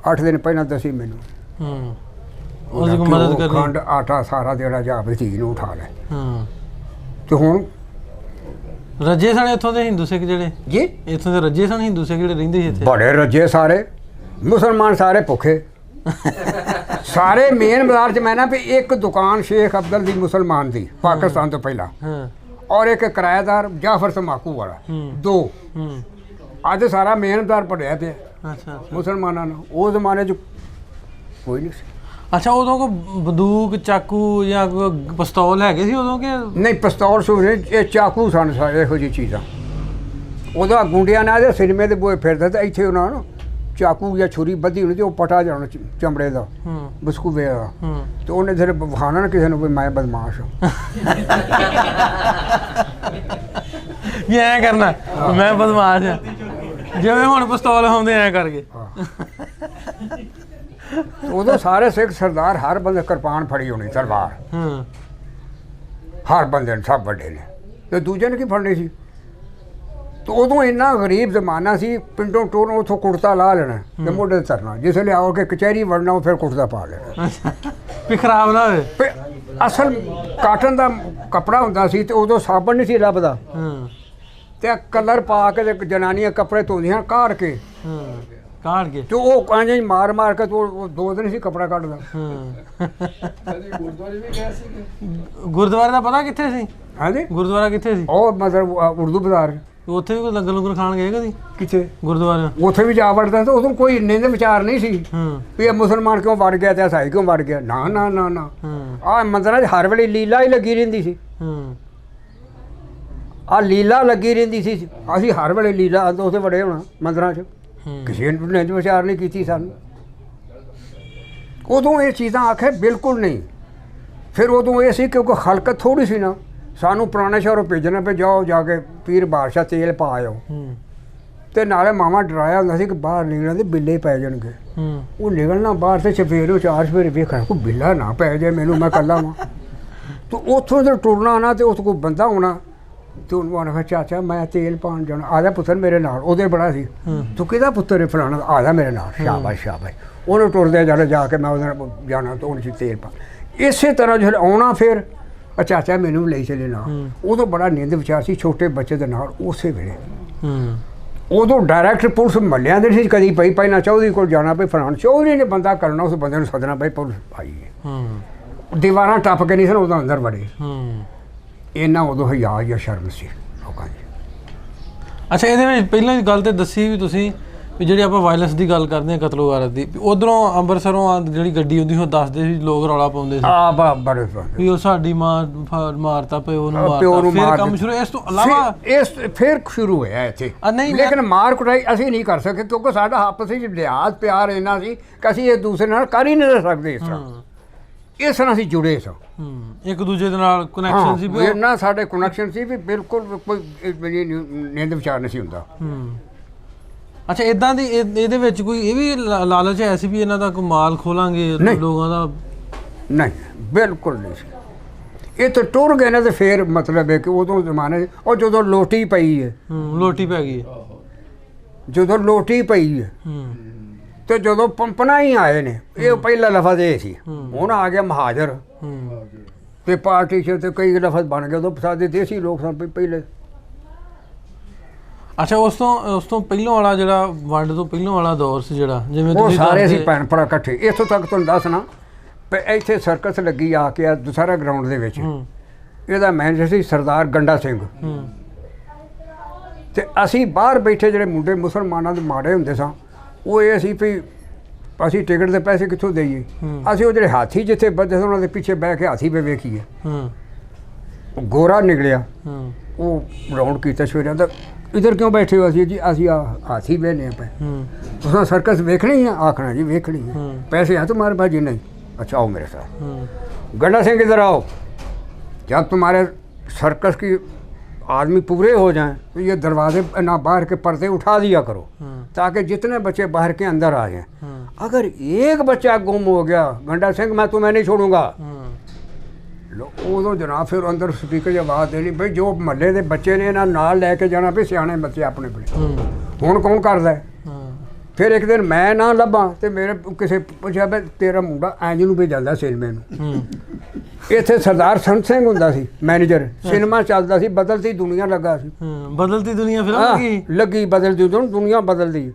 8 ਦਿਨ ਪਹਿਲਾਂ ਦੱਸੀ ਮੈਨੂੰ। ਉਹਦੀ ਮਦਦ ਕਰਨੀ, ਖੰਡ ਆਟਾ ਸਾਰਾ ਦੇਣਾ ਜਾ ਵੀ ਧੀ ਨੂੰ ਉਠਾ ਲੈ। ਤੇ ਹੁਣ ਰੱਜੇ ਸਨ ਇੱਥੋਂ ਦੇ ਹਿੰਦੂ ਸਿੱਖ ਜਿਹੜੇ ਜੀ, ਇੱਥੋਂ ਦੇ ਰੱਜੇ ਸਨ ਹਿੰਦੂ ਸਿੱਖ ਜਿਹੜੇ ਰਹਿੰਦੇ ਸੀ ਇੱਥੇ। ਬੜੇ ਰੱਜੇ ਸਾਰੇ। ਮੁਸਲਮਾਨ ਸਾਰੇ ਭੁੱਖੇ। ਸਾਰੇ ਮੇਨ ਬਾਜ਼ਾਰ 'ਚ ਮੈਂ ਨਾ ਵੀ ਇੱਕ ਦੁਕਾਨ ਸ਼ੇਖ ਅਬਦਲ ਦੀ ਮੁਸਲਮਾਨ ਦੀ ਪਾਕਿਸਤਾਨ ਤੋਂ ਪਹਿਲਾਂ, ਔਰ ਇੱਕ ਕਿਰਾਏਦਾਰ ਜਾਫਰ ਤਮਾਕੂ ਵਾਲਾ, 2। ਅੱਜ ਸਾਰਾ ਮੇਨ ਬਾਜ਼ਾਰ ਭਰਿਆ ਪਿਆ ਮੁਸਲਮਾਨਾਂ ਨਾਲ। ਉਹ ਜ਼ਮਾਨੇ 'ਚ ਕੋਈ ਨਹੀਂ ਸੀ। ਅੱਛਾ, ਉਦੋਂ ਕੋ ਬੰਦੂਕ, ਚਾਕੂ ਜਾਂ ਪਿਸਤੌਲ ਹੈਗੇ ਸੀ ਉਦੋਂ ਕਿ ਨਹੀਂ? ਪਿਸਤੌਲ ਸੂਰੇ ਇਹ ਚਾਕੂ ਸਨ ਸਾਰੇ, ਇਹੋ ਜਿਹੀ ਚੀਜ਼ਾਂ। ਉਹਦਾ ਗੁੰਡਿਆਂ ਨਾਲ ਦੇ ਸਿਨੇਮੇ ਦੇ ਬੋਏ ਫਿਰਦੇ ਤੇ ਇੱਥੇ ਉਹਨਾਂ ਨੂੰ ਚਾਕੂ ਜਾਂ ਛੁਰੀ ਬੱਧੀ ਹੋਣੀ ਤੇ ਉਹ ਪਟਾ ਜਾਣਾ ਚਮੜੇ ਦਾ ਬਸਕੂਵੇ ਦਾ। ਤੇ ਉਹਨੇ ਫਿਰ ਵਿਖਾਣਾ ਨਾ ਕਿਸੇ ਨੂੰ ਵੀ ਮੈਂ ਬਦਮਾਸ਼ ਹਾਂ। ਵੀ ਐਂ ਕਰਨਾ ਮੈਂ ਬਦਮਾਸ਼ ਹਾਂ, ਜਿਵੇਂ ਹੁਣ ਪਿਸਤੌਲ ਹੁੰਦੇ ਐਂ ਕਰਕੇ। ਉਦੋਂ ਸਾਰੇ ਸਿੱਖ ਸਰਦਾਰ ਹਰ ਬੰਦੇ ਕਿਰਪਾਨ ਫੜੀ ਹੋਣੀ, ਤਲਵਾਰ ਹਰ ਬੰਦੇ ਨੇ, ਸਭ ਵੱਡੇ ਨੇ। ਤੇ ਦੂਜੇ ਨੇ ਕੀ ਫੜਨੀ ਸੀ? ਤੇ ਉਦੋਂ ਇੰਨਾ ਗਰੀਬ ਜ਼ਮਾਨਾ ਸੀ, ਪਿੰਡੋਂ ਟੋਰੋਂ ਉੱਥੋਂ ਕੁੜਤਾ ਲਾ ਲੈਣਾ ਤੇ ਮੋਢੇ ਤੇ ਧਰਨਾ। ਜਿਸ ਵੇਲੇ ਆਓ ਕੇ ਕਚਹਿਰੀ ਵੜਨਾ, ਉਹ ਫਿਰ ਕੁੜਤਾ ਪਾ ਲੈਣਾ ਵੀ ਖਰਾਬ ਨਾ ਹੋਵੇ। ਅਸਲ ਕਾਟਨ ਦਾ ਕੱਪੜਾ ਹੁੰਦਾ ਸੀ ਤੇ ਉਦੋਂ ਸਾਬਣ ਨਹੀਂ ਸੀ ਲੱਭਦਾ। ਤੇ ਕਲਰ ਪਾ ਕੇ ਤੇ ਜਨਾਨੀਆਂ ਕੱਪੜੇ ਧੋਂਦੀਆਂ ਕਾੜ ਕੇ ਤੇ ਉਹ ਕਾਂਝੇ ਮਾਰ ਮਾਰ ਕੇ ਉਹ 2 ਦਿਨ ਸੀ ਕੱਪੜਾ ਕੱਢਦਾ। ਗੁਰਦੁਆਰੇ ਦਾ ਪਤਾ ਕਿੱਥੇ ਸੀ? ਹਾਂਜੀ, ਗੁਰਦੁਆਰਾ ਕਿੱਥੇ ਸੀ? ਉਹ ਮਤਲਬ ਉਰਦੂ ਬਾਜ਼ਾਰ। ਉੱਥੇ ਵੀ ਕੋਈ ਲੰਗਰ ਲੰਗਰ ਖਾਣ ਗਏ ਕਦੀ? ਕਿੱਥੇ? ਗੁਰਦੁਆਰੇ। ਉੱਥੇ ਵੀ ਜਾ ਵੜਦਾ। ਤੇ ਉਦੋਂ ਕੋਈ ਇੰਨੇ ਦੇ ਵਿਚਾਰ ਨਹੀਂ ਸੀ ਵੀ ਇਹ ਮੁਸਲਮਾਨ ਕਿਉਂ ਵੜ ਗਿਆ ਤੇ ਈਸਾਈ ਕਿਉਂ ਵੜ ਗਿਆ। ਨਾ ਨਾ ਨਾ ਨਾ, ਆਹ ਮੰਦਰਾਂ 'ਚ ਹਰ ਵੇਲੇ ਲੀਲਾ ਹੀ ਲੱਗੀ ਰਹਿੰਦੀ ਸੀ। ਆਹ ਲੀਲਾ ਲੱਗੀ ਰਹਿੰਦੀ ਸੀ। ਅਸੀਂ ਹਰ ਵੇਲੇ ਲੀਲਾ ਉੱਥੇ ਵੜੇ ਹੋਣਾ ਮੰਦਰਾਂ 'ਚ। ਕਿਸੇ ਨੇ ਵਿਚਾਰ ਨਹੀਂ ਕੀਤੀ ਸਾਨੂੰ। ਉਦੋਂ ਇਹ ਚੀਜ਼ਾਂ ਆਖੇ ਬਿਲਕੁਲ ਨਹੀਂ। ਫਿਰ ਉਦੋਂ ਇਹ ਸੀ ਕਿਉਂਕਿ ਹਲਕਤ ਥੋੜੀ ਸੀ ਨਾ, ਸਾਨੂੰ ਪੁਰਾਣੇ ਸ਼ਹਿਰੋਂ ਭੇਜਣਾ ਪਏ, ਜਾਓ ਜਾ ਕੇ ਪੀਰ ਬਾਦਸ਼ਾਹ ਤੇਲ ਪਾ ਆਓ। ਤੇ ਨਾਲੇ ਮਾਮਾ ਡਰਾਇਆ ਹੁੰਦਾ ਸੀ ਕਿ ਬਾਹਰ ਨਿਕਲਣ ਦੇ ਬਿੱਲੇ ਪੈ ਜਾਣਗੇ। ਉਹ ਨਿਕਲਣਾ ਬਾਹਰ ਤੇ ਚਫੇਰੋ 4 ਚਫੇਰੇ ਵੇਖਣਾ ਕੋਈ ਬਿੱਲਾ ਨਾ ਪੈ ਜਾਏ ਮੈਨੂੰ, ਮੈਂ ਇਕੱਲਾ ਵਾਂ। ਤੇ ਉੱਥੋਂ ਜਦੋਂ ਟੁਰਨਾ ਨਾ ਤੇ ਉੱਥੇ ਕੋਈ ਬੰਦਾ ਹੋਣਾ ਤੇ ਉਹਨੂੰ ਆਣਾ ਚਾਚਾ ਮੈਂ ਤੇਲ ਪਾਉਣ ਜਾਣਾ, ਆ ਜਾ ਪੁੱਤਰ ਮੇਰੇ ਨਾਲ। ਉਹਦੇ ਬੜਾ ਸੀ ਤੂੰ ਕਿਹਦਾ ਪੁੱਤਰ ਹੈ ਫਲਾਣਾ, ਆ ਜਾ ਮੇਰੇ ਨਾਲ। ਸ਼ਾਬਾਸ਼ ਸ਼ਾਬਾਸ਼। ਉਹਨੂੰ ਟੁਰਦੇ ਜਾਣਾ ਜਾ ਕੇ ਮੈਂ ਉਹਦੇ ਨਾਲ ਜਾਣਾ ਤੇ ਉਹਨੂੰ ਤੇਲ ਪਾ। ਇਸੇ ਤਰ੍ਹਾਂ ਜਦੋਂ ਆਉਣਾ ਫਿਰ ਚਾਚਾ ਮੈਨੂੰ ਲਈ ਚਲੇ ਨਾਲ। ਉਦੋਂ ਬੜਾ ਨਿੰਦ ਵਿਚਾਰ ਸੀ ਛੋਟੇ ਬੱਚੇ ਦੇ ਨਾਲ। ਉਸੇ ਵੇਲੇ ਉਦੋਂ ਡਾਇਰੈਕਟ ਪੁਲਿਸ ਮੱਲਿਆਂ ਦੇ ਸੀ ਕਦੀ ਪਈ ਪਹਿਲਾਂ ਚੌਧਰੀ ਕੋਲ ਜਾਣਾ ਪਈ ਫਲਾਣ, ਚੌਧਰੀ ਨੇ ਬੰਦਾ ਕਰਨਾ, ਉਸ ਬੰਦੇ ਨੂੰ ਸੱਦਣਾ ਪਈ, ਪੁਲਿਸ ਆਈ ਹੈ। ਦੀਵਾਰਾਂ ਟੱਪ ਕੇ ਨਹੀਂ ਸਨ ਉਦੋਂ ਅੰਦਰ ਵੜੇ। ਇਹਨਾਂ ਉਦੋਂ ਹਿਆ ਜਾਂ ਸ਼ਰਮ ਸੀ ਲੋਕਾਂ ਦੀ। ਅੱਛਾ, ਇਹਦੇ ਵਿੱਚ ਪਹਿਲਾਂ ਦੀ ਗੱਲ ਤੇ ਦੱਸੀ ਵੀ ਤੁਸੀਂ ਵੀ ਜਿਹੜੀ ਆਪਾਂ ਵਾਇਲੈਂਸ ਦੀ ਗੱਲ ਕਰਦੇ ਹਾਂ, ਕਤਲੋ ਗਾਰਤ ਦੀ, ਉਧਰੋਂ ਅੰਮ੍ਰਿਤਸਰੋਂ ਜਿਹੜੀ ਗੱਡੀ ਹੁੰਦੀ ਸੀ ਉਹ ਦੱਸਦੇ ਸੀ, ਲੋਕ ਰੌਲਾ ਪਾਉਂਦੇ ਸੀ ਬੜੇ ਵੀ ਉਹ ਸਾਡੀ ਮਾਂ ਮਾਰਤਾ, ਪਿਓ ਨੂੰ ਪਿਓ ਨੂੰ ਮਾਰਤਾ। ਫਿਰ ਕੰਮ ਸ਼ੁਰੂ। ਇਸ ਤੋਂ ਇਲਾਵਾ ਇਸ ਫਿਰ ਸ਼ੁਰੂ ਹੋਇਆ ਇੱਥੇ, ਲੇਕਿਨ ਮਾਰ ਕੁਟਾਈ ਅਸੀਂ ਨਹੀਂ ਕਰ ਸਕੇ ਕਿਉਂਕਿ ਸਾਡਾ ਆਪਸੀ ਲਿਹਾਜ਼ ਪਿਆਰ ਇੰਨਾ ਸੀ ਕਿ ਅਸੀਂ ਇੱਕ ਦੂਸਰੇ ਨਾਲ ਕਰ ਹੀ ਨਹੀਂ ਸਕਦੇ। ਇਸ ਤਰ੍ਹਾਂ ਇਸ ਨਾਲ ਅਸੀਂ ਜੁੜੇ ਸਾਂ, ਇੱਕ ਦੂਜੇ ਦੇ ਨਾਲ ਕਨੈਕਸ਼ਨ ਸੀ, ਇੰਨਾ ਸਾਡੇ ਕਨੈਕਸ਼ਨ ਸੀ ਵੀ ਬਿਲਕੁਲ ਕੋਈ ਨਿੰਦ ਵਿਚਾਰ ਨਹੀਂ ਸੀ ਹੁੰਦਾ। ਅੱਛਾ, ਇਦਾਂ ਦੀ ਇਹਦੇ ਵਿੱਚ ਕੋਈ ਇਹ ਵੀ ਲਾਲਚ ਹੈ ਸੀ ਵੀ ਇਹਨਾਂ ਦਾ ਕੋਈ ਮਾਲ ਖੋਲਾਂਗੇ ਲੋਕਾਂ ਦਾ? ਨਹੀਂ, ਬਿਲਕੁਲ ਨਹੀਂ ਸੀ। ਇਹ ਤਾਂ ਟੁਰ ਗਏ ਨਾ ਤੇ ਫਿਰ ਮਤਲਬ ਹੈ ਕਿ ਉਦੋਂ ਜ਼ਮਾਨੇ ਉਹ ਜਦੋਂ ਲੋਟੀ ਪਈ ਹੈ, ਲੋਟੀ ਪੈ ਗਈ ਹੈ, ਜਦੋਂ ਲੋਟੀ ਪਈ ਹੈ ਤੇ ਜਦੋਂ ਪੰਪਣਾ ਹੀ ਆਏ ਨੇ, ਇਹ ਪਹਿਲਾ ਲਫ਼ਜ਼ ਇਹ ਸੀ। ਹੁਣ ਆ ਗਿਆ ਮਹਾਜਰ ਤੇ ਪਾਰਟੀਸ਼ਨ ਤੇ ਕਈ ਲਫ਼ਜ਼ ਬਣ ਗਏ। ਉਦੋਂ ਸਾਡੇ ਦੇਸੀ ਲੋਕ ਸਨ ਪਹਿਲੇ। ਅੱਛਾ, ਉਸ ਤੋਂ ਪਹਿਲੋਂ ਵਾਲਾ ਜਿਹੜਾ ਵੰਡ ਤੋਂ ਪਹਿਲੋਂ ਵਾਲਾ ਦੌਰ ਸੀ ਜਿਹੜਾ, ਜਿਵੇਂ ਉਹ ਸਾਰੇ ਅਸੀਂ ਭੈਣ ਭਰਾ ਇਕੱਠੇ। ਇੱਥੋਂ ਤੱਕ ਤੁਹਾਨੂੰ ਦੱਸਣਾ ਵੀ ਇੱਥੇ ਸਰਕਸ ਲੱਗੀ ਆ ਕੇ ਦੁਸਹਿਰਾ ਗਰਾਊਂਡ ਦੇ ਵਿੱਚ। ਇਹਦਾ ਮੈਨੇਜਰ ਸੀ ਸਰਦਾਰ ਗੰਡਾ ਸਿੰਘ। ਤੇ ਅਸੀਂ ਬਾਹਰ ਬੈਠੇ ਜਿਹੜੇ ਮੁੰਡੇ ਮੁਸਲਮਾਨਾਂ ਦੇ ਮਾੜੇ ਹੁੰਦੇ ਸਾਂ, ਉਹ ਇਹ ਸੀ ਵੀ ਅਸੀਂ ਟਿਕਟ ਦੇ ਪੈਸੇ ਕਿੱਥੋਂ ਦੇਈਏ। ਅਸੀਂ ਉਹ ਜਿਹੜੇ ਹਾਥੀ ਜਿੱਥੇ ਬੱਝੇ ਸੀ ਉਹਨਾਂ ਦੇ ਪਿੱਛੇ ਬਹਿ ਕੇ ਹਾਥੀ 'ਤੇ ਵੇਖੀਏ। ਗੋਰਾ ਨਿਕਲਿਆ, ਉਹ ਰਾਊਂਡ ਕੀਤਾ ਸਵੇਰੇ ਦਾ, ਇੱਧਰ ਕਿਉਂ ਬੈਠੇ ਹੋ? ਅਸੀਂ ਜੀ ਅਸੀਂ ਹਾਥੀ ਬਹਿਨੇ ਪਏ। ਤੁਸੀਂ ਸਰਕਸ ਵੇਖਣੀ ਹੈ? ਆਖਣਾ ਜੀ ਵੇਖਣੀ है। पैसे हैं तुम्हारे पास? जी नहीं। अच्छा आओ मेरे साथ। गंडा सिंह इधर आओ। जब तुम्हारे सर्कस की आदमी पूरे हो जाएं तो ये दरवाजे ना बाहर के पर्दे उठा दिया करो ताकि जितने बच्चे बाहर के अंदर आ जाएं। अगर एक बच्चा गुम हो गया गंडा सिंह मैं तुम्हें नहीं छोड़ूंगा। ਉਦੋਂ ਜਨਾਬ ਫਿਰ ਅੰਦਰ ਸਪੀਕਰ 'ਚ ਆਵਾਜ਼ ਦੇਣੀ ਬਈ ਜੋ ਮਹੱਲੇ ਦੇ ਬੱਚੇ ਨੇ ਇਹਨਾਂ ਨਾਲ ਲੈ ਕੇ ਜਾਣਾ ਵੀ ਸਿਆਣੇ ਬੱਚੇ ਆਪਣੇ ਕੋਲ। ਹੁਣ ਕੌਣ ਕਰਦਾ? ਫਿਰ ਇੱਕ ਦਿਨ ਮੈਂ ਨਾ ਲੱਭਾਂ ਤੇ ਮੇਰੇ ਕਿਸੇ ਪੁੱਛਿਆ ਵੀ ਤੇਰਾ ਮੁੰਡਾ ਐਂਜ ਨੂੰ ਭੇਜਦਾ ਸਿਨੇਮੇ ਨੂੰ। ਇੱਥੇ ਸਰਦਾਰ ਸੰਤ ਸਿੰਘ ਹੁੰਦਾ ਸੀ ਮੈਨੇਜਰ, ਸਿਨੇਮਾ ਚੱਲਦਾ ਸੀ, ਬਦਲਦੀ ਦੁਨੀਆ ਲੱਗਾ ਸੀ। ਬਦਲਦੀ ਦੁਨੀਆ ਫਿਲਮ ਲੱਗੀ ਬਦਲਦੀ ਦੁਨੀਆ ਬਦਲਦੀ।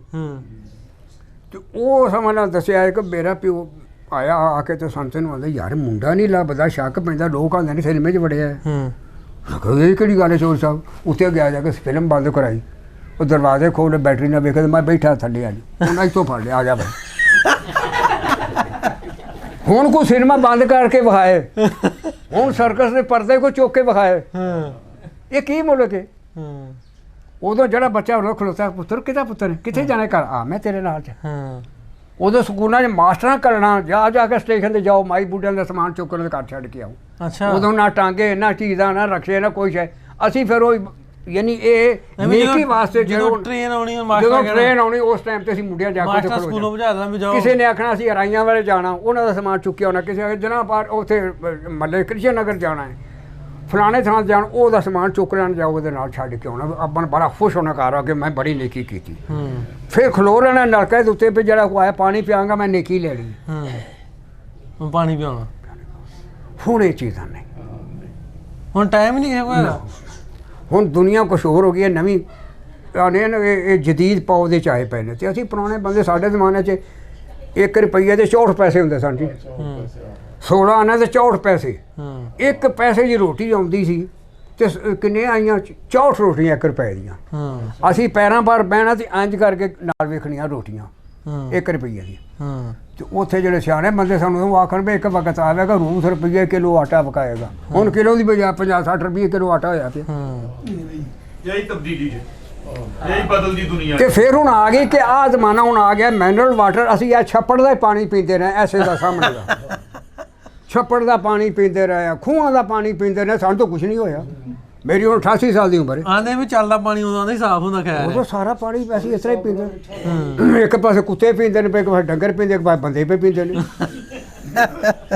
ਤੇ ਉਹ ਸਮਾਂ ਨਾਲ ਦੱਸਿਆ ਕਿ ਮੇਰਾ ਪਿਓ ਆਇਆ ਆ ਕੇ ਤੇ ਸੰਤ ਨੂੰ ਆਂਦਾ ਯਾਰ ਮੁੰਡਾ ਨਹੀਂ ਲੱਭਦਾ, ਸ਼ੱਕ ਪੈਂਦਾ, ਲੋਕ ਆਂਦੇ ਨੇ ਸਿਨੇਮੇ 'ਚ ਵੜਿਆ। ਇਹ ਕਿਹੜੀ ਗੱਲ ਹੈ ਚੋਰ ਸਾਹਿਬ? ਉੱਥੇ ਗਿਆ ਜਾ ਕੇ ਫਿਲਮ ਬੰਦ ਕਰਾਈ, ਉਹ ਦਰਵਾਜ਼ੇ ਖੋਲ੍ਹੇ, ਬੈਟਰੀ ਨਾਲ ਵੇਖਿਆ, ਮੈਂ ਬੈਠਾ ਥੱਲੇ ਆ ਜੀ, ਉਹਨਾਂ ਇੱਥੋਂ ਫੜ ਲਿਆ, ਆ ਜਾ ਬਈ। ਹੁਣ ਕੋਈ ਸਿਨੇਮਾ ਬੰਦ ਕਰਕੇ ਵਿਖਾਏ, ਹੁਣ ਸਰਕਸ ਦੇ ਪਰਦੇ ਕੋ ਚੁੱਕ ਕੇ ਵਿਖਾਏ, ਇਹ ਕੀ ਮੁਲਕ ਹੈ? ਉਦੋਂ ਜਿਹੜਾ ਬੱਚਾ ਉਹਨਾਂ ਖਲੋਤਾ, ਪੁੱਤਰ ਕਿਹਦਾ ਪੁੱਤਰ ਹੈ, ਕਿੱਥੇ ਜਾਣਾ ਘਰ? ਆ ਮੈਂ ਤੇਰੇ ਨਾਲ 'ਚ। ਉਦੋਂ ਸਕੂਲਾਂ 'ਚ ਮਾਸਟਰਾਂ ਕਰਨਾ ਜਾ ਕੇ ਸਟੇਸ਼ਨ 'ਤੇ ਜਾਓ, ਮਾਈ ਬੁੱਢਿਆਂ ਦਾ ਸਮਾਨ ਚੁੱਕਣ ਦੇ ਘਰ ਛੱਡ ਕੇ ਆਓ। ਅੱਛਾ, ਉਦੋਂ ਨਾ ਟਾਂਗੇ ਨਾ ਚੀਜ਼ਾਂ ਨਾ ਰਕਸ਼ੇ ਨਾ ਕੋਈ ਸ਼ੈ। ਅਸੀਂ ਫਿਰ ਉਹ ਯਾਨੀ ਇਹ ਨੇਕੀ ਵਾਸਤੇ ਜਦੋਂ ਟ੍ਰੇਨ ਆਉਣੀ ਉਸ ਟਾਈਮ ਤੇ ਅਸੀਂ ਮੁੰਡਿਆਂ ਜਾ ਕੇ ਕਿਸੇ ਨੇ ਆਖਣਾ ਅਸੀਂ ਅਰਾਈਆਂ ਵਾਲੇ ਜਾਣਾ, ਉਹਨਾਂ ਦਾ ਸਮਾਨ ਚੁੱਕਿਆ ਹੋਣਾ, ਕਿਸੇ ਜਨਾਬ ਉੱਥੇ ਮੱਲੇ ਕ੍ਰਿਸ਼ਨ ਨਗਰ ਜਾਣਾ ਹੈ, ਫਲਾਣੇ ਥਾਂ ਜਾਣ, ਉਹਦਾ ਸਮਾਨ ਚੁੱਕ ਲੈਣ ਜਾਓ, ਉਹਦੇ ਨਾਲ ਛੱਡ ਕੇ ਆਉਣਾ। ਆਪਾਂ ਨੂੰ ਬੜਾ ਖੁਸ਼ ਹੋਣਾ ਘਰ ਆ ਕੇ ਮੈਂ ਬੜੀ ਨੇਕੀ ਕੀਤੀ। ਫਿਰ ਖਲੋ ਰਹਿਣਾ ਨਲਕੇ ਦੇ ਉੱਤੇ ਵੀ ਜਿਹੜਾ ਕੋ ਆਇਆ ਪਾਣੀ ਪਿਆਂਗਾ ਮੈਂ ਨੇਕੀ ਲੈ ਲਈ, ਪਾਣੀ ਪਿਆਉਣਾ। ਹੁਣ ਇਹ ਚੀਜ਼ਾਂ ਨਹੀਂ, ਹੁਣ ਟਾਈਮ ਨਹੀਂ ਹੈ। ਹੁਣ ਦੁਨੀਆ ਕੁਛ ਹੋਰ ਹੋ ਗਈ ਹੈ, ਨਵੀਂ ਇਹ ਜਦੀਦ ਪੌ ਦੇ ਚਾਏ ਪਏ ਨੇ। ਅਤੇ ਅਸੀਂ ਪੁਰਾਣੇ ਬੰਦੇ, ਸਾਡੇ ਜ਼ਮਾਨੇ 'ਚ 1 ਰੁਪਈਏ ਦੇ 64 ਪੈਸੇ ਹੁੰਦੇ ਸਨ ਜੀ। 16 ਆਨੇ ਦੇ 64 ਪੈਸੇ। 1 ਪੈਸੇ ਦੀ ਰੋਟੀ ਆਉਂਦੀ ਸੀ ਤੇ ਕਿੰਨੇ ਆਈਆਂ? 64 ਰੋਟੀਆਂ 1 ਰੁਪਏ ਦੀਆਂ। ਅਸੀਂ ਪੈਰਾਂ ਪਰ ਬਹਿਣਾ ਤੇ ਇੰਜ ਕਰਕੇ ਨਾਲ ਵੇਖਣੀਆਂ ਰੋਟੀਆਂ 1 ਰੁਪਈਏ ਦੀਆਂ। ਤੇ ਉੱਥੇ ਜਿਹੜੇ ਸਿਆਣੇ ਬੰਦੇ ਸਾਨੂੰ ਉਹ ਆਖਣ ਵੀ ਇੱਕ ਵਕਤ ਆਵੇਗਾ ਰੂਸ ਰੁਪਈਏ ਕਿਲੋ ਆਟਾ ਪਕਾਏਗਾ। ਹੁਣ ਕਿਲੋ ਦੀ ਬਜਾਏ 50-60 ਰੁਪਈਏ ਕਿਲੋ ਆਟਾ ਹੋਇਆ ਪਿਆ। ਯਹੀ ਤਬਦੀਲੀ ਹੈ, ਯਹੀ ਬਦਲਦੀ ਦੁਨੀਆ। ਤੇ ਫਿਰ ਹੁਣ ਆ ਗਈ ਕਿ ਆਹ ਜ਼ਮਾਨਾ ਹੁਣ ਆ ਗਿਆ ਮਿਨਰਲ ਵਾਟਰ। ਅਸੀਂ ਇਹ ਛੱਪੜ ਦਾ ਹੀ ਪਾਣੀ ਪੀਂਦੇ ਰਹੇ ਐਸੇ ਦਾ ਸਾਹਮਣੇ ਦਾ। ਛੱਪੜ ਦਾ ਪਾਣੀ ਪੀਂਦੇ ਰਹੇ ਆ, ਖੂਹਾਂ ਦਾ ਪਾਣੀ ਪੀਂਦੇ ਨੇ, ਸਾਨੂੰ ਤਾਂ ਕੁਝ ਨਹੀਂ ਹੋਇਆ। ਮੇਰੀ ਹੁਣ 88 ਸਾਲ ਦੀ ਉਮਰ ਹੈ। ਆਂਦੇ ਵੀ ਚੱਲਦਾ ਪਾਣੀ ਉਦੋਂ ਦਾ ਹੀ ਸਾਫ਼ ਹੁੰਦਾ ਖੈਰ ਉਦੋਂ ਸਾਰਾ ਪਾਣੀ ਵੈਸੇ ਇਸ ਤਰ੍ਹਾਂ ਹੀ ਪੀਂਦੇ, ਇੱਕ ਪਾਸੇ ਕੁੱਤੇ ਪੀਂਦੇ ਨੇ, ਇੱਕ ਪਾਸੇ ਡੰਗਰ ਪੀਂਦੇ, ਇੱਕ ਪਾਸੇ ਬੰਦੇ ਪੀਂਦੇ ਨੇ।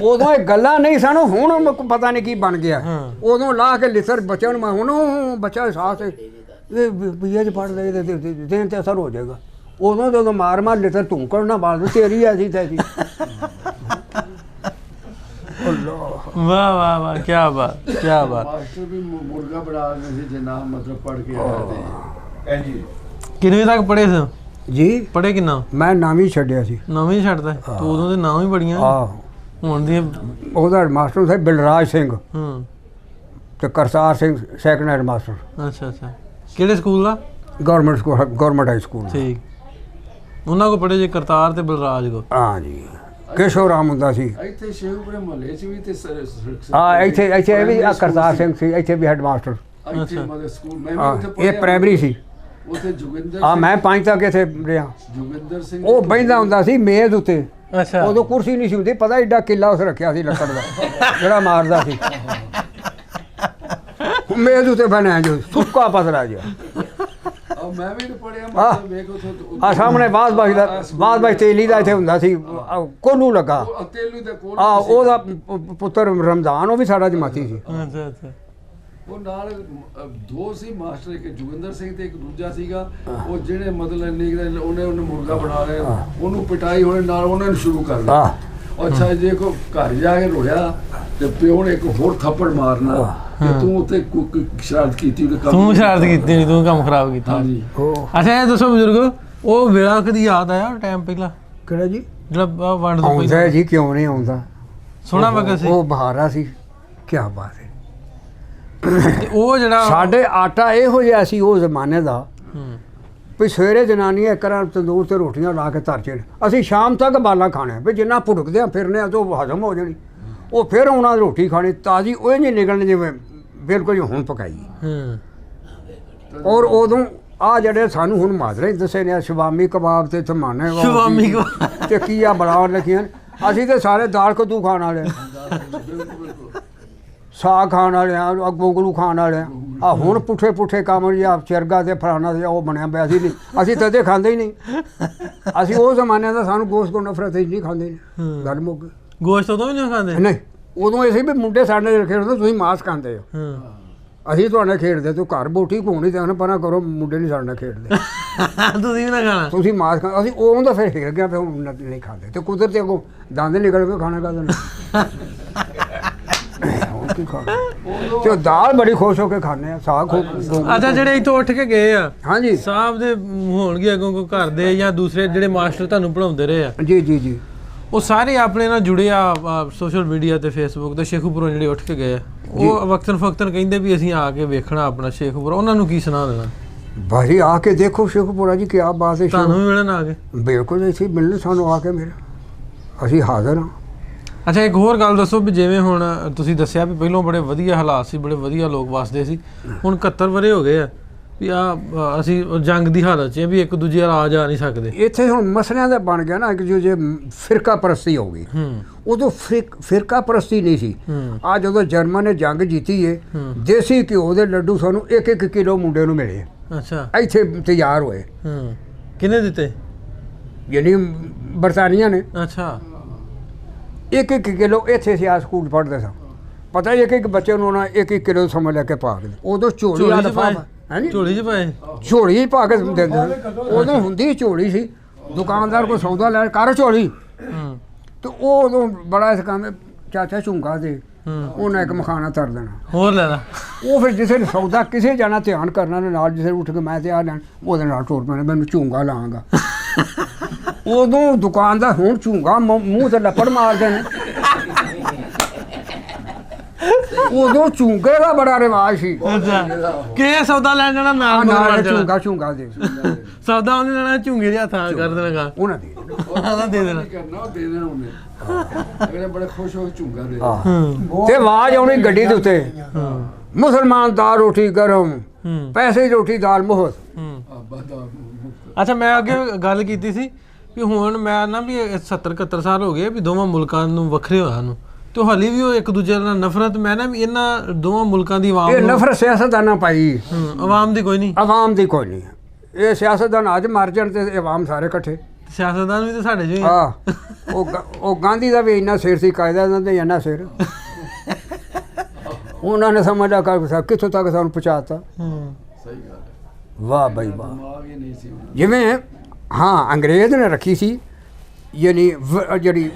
ਉਦੋਂ ਇਹ ਗੱਲਾਂ ਨਹੀਂ ਸਾਨੂੰ, ਹੁਣ ਪਤਾ ਨਹੀਂ ਕੀ ਬਣ ਗਿਆ। ਉਦੋਂ ਲਾ ਕੇ ਲਿਸਰ ਬੱਚਿਆਂ ਨੂੰ, ਮੈਂ ਹੁਣ ਬੱਚਾ ਸਾਹ ਇਹ ਬੀਏ 'ਚ ਪੜ੍ਹ ਲਏ ਦੇਣ ਤੇ ਅਸਰ ਹੋ ਜਾਏਗਾ। ਉਦੋਂ ਜਦੋਂ ਮਾਰ ਲਿਸਰ ਧੂਕੜ ਨਾ ਬਾਲ ਤੇਰੀ ਐਸੀ ਤੈਸੀ। ਵਾਹ ਵਾਹ ਵਾਹ, ਕੀ ਬਾਤ ਕੀ ਬਾਤ। ਮਾਸਟਰ ਵੀ ਮੁਰਗਾ ਬਣਾ ਰਹੇ ਸੀ ਜਿੰਨਾ ਮਤਲਬ ਪੜ੍ਹ ਕੇ ਆਇਆ ਤੇ ਜੀ ਕਿੰਨਵੀਂ ਤੱਕ ਪੜ੍ਹੇ ਸੀ ਜੀ? ਪੜ੍ਹੇ ਕਿੰਨਾ? ਮੈਂ ਨਾਮ ਹੀ ਛੱਡਿਆ ਸੀ। ਨਵੀਂ ਛੱਡਦਾ ਤੂੰ? ਉਦੋਂ ਦੇ ਨਾਮ ਹੀ ਬੜੀਆਂ ਹੁਣ ਦੀਆਂ। ਉਹਦਾ ਮਾਸਟਰ ਸੀ ਬਲਰਾਜ ਸਿੰਘ ਤੇ Kartar Singh second headmaster. ਅੱਛਾ ਅੱਛਾ, ਕਿਹੜੇ ਸਕੂਲ ਦਾ? Government school, government high school. ਠੀਕ, ਉਹਨਾਂ ਕੋ ਪੜ੍ਹੇ ਜੇ ਕਰਤਾਰ ਤੇ ਬਲਰਾਜ ਕੋ? ਹਾਂ ਜੀ, ਕੇਸ਼ਵ ਰਾਮ ਹੁੰਦਾ ਸੀ। ਇੱਥੇ ਸ਼ੇਖੂਪੁਰੇ ਮੁਹੱਲੇ 'ਚ ਵੀ ਤੇ ਹਾਂ, ਇੱਥੇ ਇਹ ਵੀ ਕਰਤਾਰ ਸਿੰਘ ਸੀ, ਇੱਥੇ ਵੀ ਹੈਡ ਮਾਸਟਰ। ਇੱਥੇ ਮਤਲਬ ਸਕੂਲ ਮੈਂ ਵੀ ਹਾਂ, ਉੱਥੇ ਇਹ ਪੜ੍ਹਿਆ। ਪ੍ਰਾਇਮਰੀ ਸੀ। ਉੱਥੇ ਜੋਗਿੰਦਰ ਹਾਂ, ਮੈਂ 5 ਤੱਕ ਇੱਥੇ ਰਿਹਾ। ਜੋਗਿੰਦਰ ਸਿੰਘ ਉਹ ਬਹਿੰਦਾ ਹੁੰਦਾ ਸੀ ਮੇਜ਼ ਉੱਤੇ। ਅੱਛਾ, ਉਦੋਂ ਕੁਰਸੀ ਨਹੀਂ ਸੀ ਹੁੰਦੀ, ਪਤਾ ਏਡਾ ਕਿੱਲਾ ਉਸ ਰੱਖਿਆ ਸੀ ਲੱਕੜ ਦਾ ਜਿਹੜਾ ਮਾਰਦਾ ਸੀ। ਮੇਜ਼ ਉੱਤੇ ਬਣਿਆ ਜੋ ਸੁੱਕਾ ਪਤਲਾ ਜਿਹਾ। ਮੈਂ ਵੀ ਪੜ੍ਹਿਆ ਮਤਲਬ ਵੇਖ ਉੱਥੇ ਆ ਸਾਹਮਣੇ ਬਾਜ਼ ਤੇਲੀ ਦਾ ਇੱਥੇ ਹੁੰਦਾ ਸੀ, ਕੋਲੂ ਲੱਗਾ। ਤੇਲੂ ਦੇ ਕੋਲ ਉਹਦਾ ਪੁੱਤਰ ਰਮਜ਼ਾਨ, ਉਹ ਵੀ ਸਾਡਾ ਜਮਾਤੀ ਸੀ। ਅੱਛਾ ਅੱਛਾ। ਉਹ ਨਾਲ ਦੋ ਸੀ ਮਾਸਟਰ, ਇੱਕ ਜੋਗਿੰਦਰ ਸਿੰਘ ਤੇ ਇੱਕ ਦੂਜਾ ਸੀਗਾ। ਉਹ ਜਿਹੜੇ ਮਤਲਬ ਨਿਕਲੇ ਉਹਨੇ ਮੁਰਗਾ ਬਣਾ ਲਿਆ, ਉਹਨੂੰ ਪਿਟਾਈ ਹੋਣੇ ਨਾਲ ਉਹਨਾਂ ਨੂੰ ਸ਼ੁਰੂ ਕਰ ਲਿਆ। ਅੱਛਾ, ਜੇ ਕੋ ਘਰ ਜਾ ਕੇ ਰੋਇਆ ਤੇ ਪਿਓ ਨੇ ਇੱਕ ਹੋਰ ਥੱਪੜ ਮਾਰਨਾ ਕਿ ਤੂੰ ਉੱਤੇ ਸ਼ਰਾਰਤ ਕੀਤੀ। ਤੂੰ ਸ਼ਰਾਰਤ ਕੀਤੀ ਨਹੀਂ, ਤੂੰ ਕੰਮ ਖਰਾਬ ਕੀਤਾ। ਹਾਂਜੀ। ਅੱਛਾ, ਇਹ ਦੱਸੋ ਬਜ਼ੁਰਗੋ, ਉਹ ਵੇਲਾ ਕਦੀ ਯਾਦ ਆਇਆ ਟਾਈਮ ਪਹਿਲਾਂ ਕਿਹੜਾ ਜੀ? ਜਿਹੜਾ ਵੰਡ ਤੋਂ ਆਉਂਦਾ ਪਹਿਲਾਂ? ਜੀ, ਕਿਉਂ ਨਹੀਂ ਆਉਂਦਾ? ਸੋਹਣਾ ਵਕਤ ਸੀ ਉਹ ਬਹਾਰਾ ਸੀ, ਕੀ ਬਾਤ ਹੈ। ਤੇ ਉਹ ਜਿਹੜਾ ਸਾਡੇ ਆਟਾ ਇਹੋ ਜਿਹਾ ਸੀ ਉਹ ਜ਼ਮਾਨੇ ਦਾ ਵੀ ਸਵੇਰੇ ਜਨਾਨੀਆਂ ਇੱਕ ਰਾਂ ਤੰਦੂਰ ਤੇ ਰੋਟੀਆਂ ਲਾ ਕੇ ਧਰਚੇ, ਅਸੀਂ ਸ਼ਾਮ ਤੱਕ ਬਾਲਾਂ ਖਾਣੇ ਵੀ ਜਿੰਨਾ ਭੁੜਕਦੇ ਆ ਫਿਰਨੇ ਆ ਤਾਂ ਹਜ਼ਮ ਹੋ ਜਾਣੀ। ਉਹ ਫਿਰ ਉਹਨਾਂ ਰੋਟੀ ਖਾਣੀ ਤਾਜ਼ੀ, ਉਹ ਨਹੀਂ ਨਿਕਲਣੀ ਜਿਵੇਂ ਬਿਲਕੁਲ ਹੁਣ ਪਕਾਈ। ਔਰ ਉਦੋਂ ਆ ਜਿਹੜੇ ਸਾਨੂੰ ਹੁਣ ਮਾਜਰੇ ਦੱਸੇ ਨੇ ਸ਼ਵਾਮੀ ਕਬਾਬ ਤੇ ਥਮਾਨੇ ਸ਼ਵਾਮੀ ਕਬਾਬ ਤੇ ਕੀ ਆ ਬਣਾਉਣ ਲੱਗੀਆਂ, ਅਸੀਂ ਤੇ ਸਾਰੇ ਦਾਲ ਕੱਦੂ ਖਾਣ ਵਾਲੇ, ਸਾਗ ਖਾਣ ਵਾਲੇ ਆ, ਗੋਗਲੂ ਖਾਣ ਵਾਲੇ ਆ। ਆ ਹੁਣ ਪੁੱਠੇ ਕੰਮ ਜਾਂ ਚਰਗਾ ਤੇ ਫਲਾਣਾ ਤੇ ਉਹ ਬਣਿਆ ਪਿਆ ਸੀ। ਨਹੀਂ, ਅਸੀਂ ਤਦੇ ਖਾਂਦੇ ਹੀ ਨਹੀਂ। ਅਸੀਂ ਉਹ ਜ਼ਮਾਨੇ ਦਾ, ਸਾਨੂੰ ਗੋਸ਼ਤ ਤੋਂ ਨਫ਼ਰਤ ਹੀ ਨਹੀਂ ਖਾਂਦੇ। ਗੱਲ ਮੁੱਕ। ਗੋਸ਼ਤ ਉਦੋਂ ਵੀ ਨਹੀਂ ਖਾਂਦੇ? ਨਹੀਂ, ਉਦੋਂ ਅਸੀਂ ਵੀ ਮੁੰਡੇ ਸਾਡੇ ਨਾਲ ਖੇਡਦੇ, ਤੁਸੀਂ ਮਾਸ ਖਾਂਦੇ ਹੋ, ਅਸੀਂ ਤੁਹਾਡੇ ਖੇਡਦੇ। ਤੂੰ ਘਰ ਬੋਟੀ ਘੋਣੀ ਤੇ ਉਹਨੇ ਪਰਾਂ ਕਰੋ, ਮੁੰਡੇ ਨਹੀਂ ਸਾਡੇ ਨਾਲ ਖੇਡਦੇ। ਤੁਸੀਂ ਵੀ ਨਾ ਖਾਣਾ? ਤੁਸੀਂ ਮਾਸ ਖਾ, ਅਸੀਂ ਉਦੋਂ ਤਾਂ ਫਿਰ ਹਿਰ ਗਿਆ, ਫਿਰ ਹੁਣ ਨਹੀਂ ਖਾਂਦੇ। ਤੇ ਕੁਦਰਤੀ ਅੱਗੋਂ ਦੰਦ ਨਿਕਲ ਕੇ ਖਾਣਾ ਕਾ ਦੇਣਾ। ਤੇ ਦਾਲ ਬੜੀ ਖੁਸ਼ ਹੋ ਕੇ ਖਾਂਦੇ ਆ, ਸਾਗ। ਅੱਛਾ, ਜਿਹੜੇ ਇੱਥੋਂ ਉੱਠ ਕੇ ਗਏ ਆ, ਹਾਂਜੀ ਸਾਹਿਬ ਦੇ ਹੋਣਗੇ ਅੱਗੋਂ ਕੋਈ ਘਰ ਦੇ ਜਾਂ ਦੂਸਰੇ ਜਿਹੜੇ ਮਾਸਟਰ ਤੁਹਾਨੂੰ ਪੜ੍ਹਾਉਂਦੇ ਰਹੇ ਆ? ਜੀ ਜੀ ਜੀ, ਉਹ ਸਾਰੇ ਆਪਣੇ ਨਾਲ ਜੁੜੇ ਆ ਸੋਸ਼ਲ ਮੀਡੀਆ ਤੇ ਫੇਸਬੁੱਕ ਤੇ। ਸ਼ੇਖੂਪੁਰੋਂ ਜਿਹੜੇ ਉੱਠ ਕੇ ਗਏ ਆ, ਉਹ ਵਕਤਨ ਫਕਤਨ ਕਹਿੰਦੇ ਵੀ ਅਸੀਂ ਆ ਕੇ ਵੇਖਣਾ ਆਪਣਾ ਸ਼ੇਖੂਪੁਰਾ। ਉਹਨਾਂ ਨੂੰ ਕੀ ਸੁਣਾ ਦੇਣਾ? ਭਾਈ ਆ ਕੇ ਦੇਖੋ ਸ਼ੇਖੂਪੁਰਾ ਜੀ, ਕੀ ਬਾਤ ਹੈ। ਤੁਹਾਨੂੰ ਵੀ ਮਿਲਣ ਆ ਕੇ? ਬਿਲਕੁਲ, ਇੱਥੇ ਮਿਲਣ ਸਾਨੂੰ ਆ ਕੇ ਮੇਰੇ, ਅਸੀਂ ਹਾਜ਼ਰ ਹਾਂ। ਅੱਛਾ, ਇੱਕ ਹੋਰ ਗੱਲ ਦੱਸੋ ਵੀ ਜਿਵੇਂ ਹੁਣ ਤੁਸੀਂ ਦੱਸਿਆ ਵੀ ਪਹਿਲਾਂ ਬੜੇ ਵਧੀਆ ਹਾਲਾਤ ਸੀ, ਬੜੇ ਵਧੀਆ ਲੋਕ ਵਸਦੇ ਸੀ, ਹੁਣ 71 ਵਰੇ ਹੋ ਗਏ ਆ ਵੀ ਅਸੀਂ ਜੰਗ ਦੀ ਹਾਲਤ 'ਚ ਵੀ ਇੱਕ ਦੂਜੇ ਨਾਲ ਆ ਜਾ ਨਹੀਂ ਸਕਦੇ। ਇੱਥੇ ਹੁਣ ਮਸਲਿਆਂ ਦਾ ਬਣ ਗਿਆ ਨਾ ਕਿ ਜੋ ਜੇ ਫਿਰਕਾ ਪਰਸਤੀ ਹੋ ਗਈ। ਉਦੋਂ ਫਿਰਕਾ ਪਰਸਤੀ ਨਹੀਂ ਸੀ। ਆ ਜਦੋਂ ਜਰਮਨ ਨੇ ਜੰਗ ਜਿੱਤੀ ਏ, ਦੇਸੀ ਘਿਓ ਦੇ ਲੱਡੂ ਸਾਨੂੰ 1-1 ਕਿਲੋ ਮੁੰਡੇ ਨੂੰ ਮਿਲੇ। ਅੱਛਾ, ਇੱਥੇ ਤਿਆਰ ਹੋਏ। ਕਿਹਨੇ ਦਿੱਤੇ? ਯਾਨੀ ਬਰਤਾਨੀਆ ਨੇ। ਅੱਛਾ, 1-1 ਕਿਲੋ ਇੱਥੇ ਸੀ, ਆ ਸਕੂਲ ਪੜ੍ਹਦੇ ਸਾਂ। ਪਤਾ ਹੀ ਇੱਕ ਬੱਚੇ ਨੂੰ ਉਹਨਾਂ 1-1 ਕਿਲੋ ਸਮਝ ਲੈ ਕੇ ਪਾ ਕੇ ਉਦੋਂ ਝੋਲੀ ਆ ਲਫਾਫਾ, ਝੋਲੀ 'ਚ ਪਾਏ, ਝੋਲੀ 'ਚ ਪਾ ਕੇ ਦਿੰਦੇ। ਉਦੋਂ ਹੁੰਦੀ ਝੋਲੀ ਸੀ, ਦੁਕਾਨਦਾਰ ਕੋਈ ਸੌਦਾ ਲੈ ਕਰ ਝੋਲੀ। ਤੇ ਉਹ ਉਦੋਂ ਬੜਾ ਇਸ ਕੰਮ ਚਾਚਾ ਝੁੰਗਾ ਦੇ, ਉਹਨਾਂ ਇੱਕ ਮਖਾਨਾ ਤਰ ਦੇਣਾ, ਹੋਰ ਲੈਣਾ। ਉਹ ਫਿਰ ਜਿਸੇ ਸੌਦਾ ਕਿਸੇ ਜਾਣਾ ਧਿਆਨ ਕਰਨਾ ਨਾਲ, ਜਿਸੇ ਉੱਠ ਕੇ ਮੈਂ ਤੇ ਆ ਲੈਣ, ਉਹਦੇ ਨਾਲ ਟੁਰ ਪੈਣਾ, ਮੈਨੂੰ ਝੁੰਗਾ ਲਾਂਗਾ। ਉਦੋਂ ਦੁਕਾਨਦਾਰ ਹੁਣ ਝੁੰਗਾ ਮੂੰਹ ਤੇ ਲੱਪੜ ਮਾਰਦੇ ਨੇ। ਉਦੋਂ ਝੁੰਗੇ ਦਾ ਬੜਾ ਰਿਵਾਜ ਸੀ। ਅੱਛਾ, ਕਿ ਸੌਦਾ ਲੈਣ ਜਾਣਾ ਨਾਲ ਝੁੰਗਾ ਦੇ ਸੌਦਾ ਉਹਨੇ ਲੈਣਾ, ਝੁੰਗੇ ਦੇ ਹੱਥ ਕਰ ਦੇਣਾ, ਉਹਨਾਂ ਦੇ ਦੇਣਾ ਕਰਨਾ, ਦੇ ਦੇਣਾ ਉਹਨੇ। ਅਗਲੇ ਬੜੇ ਖੁਸ਼ ਹੋ ਕੇ ਝੁੰਗਾ ਦੇ ਤੇ ਆਵਾਜ਼ ਆਉਣੀ ਗੱਡੀ ਦੇ ਉੱਤੇ, ਮੁਸਲਮਾਨ ਦਾਲ ਰੋਟੀ ਗਰਮ, ਪੈਸੇ ਰੋਟੀ ਦਾਲ ਮੁਹਤ। ਅੱਛਾ, ਮੈਂ ਅੱਗੇ ਗੱਲ ਕੀਤੀ ਸੀ ਵੀ ਹੁਣ ਮੈਂ ਨਾ ਵੀ 70-71 ਸਾਲ ਹੋ ਗਏ ਵੀ ਦੋਵਾਂ ਮੁਲਕਾਂ ਨੂੰ ਵੱਖਰੇ ਹੋਇਆ ਨੂੰ, ਤੇ ਹਾਲੀ ਵੀ ਉਹ ਇੱਕ ਦੂਜੇ ਨਾਲ ਨਫ਼ਰਤ, ਮੈਂ ਨਾ ਵੀ ਇਹਨਾਂ ਦੋਵਾਂ ਮੁਲਕਾਂ ਦੀ ਆਵਾਮ ਇਹ ਨਫ਼ਰਤ ਸਿਆਸਤਦਾਨਾਂ ਪਾਈ, ਆਵਾਮ ਦੀ ਕੋਈ ਨਹੀਂ, ਆਵਾਮ ਦੀ ਕੋਈ ਨਹੀਂ। ਇਹ ਸਿਆਸਤਦਾਨ ਅੱਜ ਮਰ ਜਾਣ ਤੇ ਆਵਾਮ ਸਾਰੇ ਇਕੱਠੇ। ਸਿਆਸਤਦਾਨ ਵੀ ਤਾਂ ਸਾਡੇ ਜੋ ਹੀ ਆ। ਆ ਉਹ ਗਾਂਧੀ ਦਾ ਵੀ ਇੰਨਾ ਸਿਰ ਸੀ, ਕਾਇਦਾ ਦਾ ਤੇ ਇੰਨਾ ਸਿਰ ਉਹਨਾਂ ਨੇ ਸਮਝਿਆ ਕਿੱਥੋਂ ਤੱਕ ਸਾਨੂੰ ਪਹੁੰਚਾਤਾ। ਸਹੀ ਗੱਲ ਹੈ, ਵਾਹ ਬਈ ਵਾਹ। ਦਿਮਾਗ ਹੀ ਨਹੀਂ ਸੀ ਉਹਨਾਂ ਦਾ। ਜਿਵੇਂ ਹਾਂ ਅੰਗਰੇਜ਼ ਨੇ ਰੱਖੀ ਸੀ, ਯਾਨੀ ਜਿਹੜੀ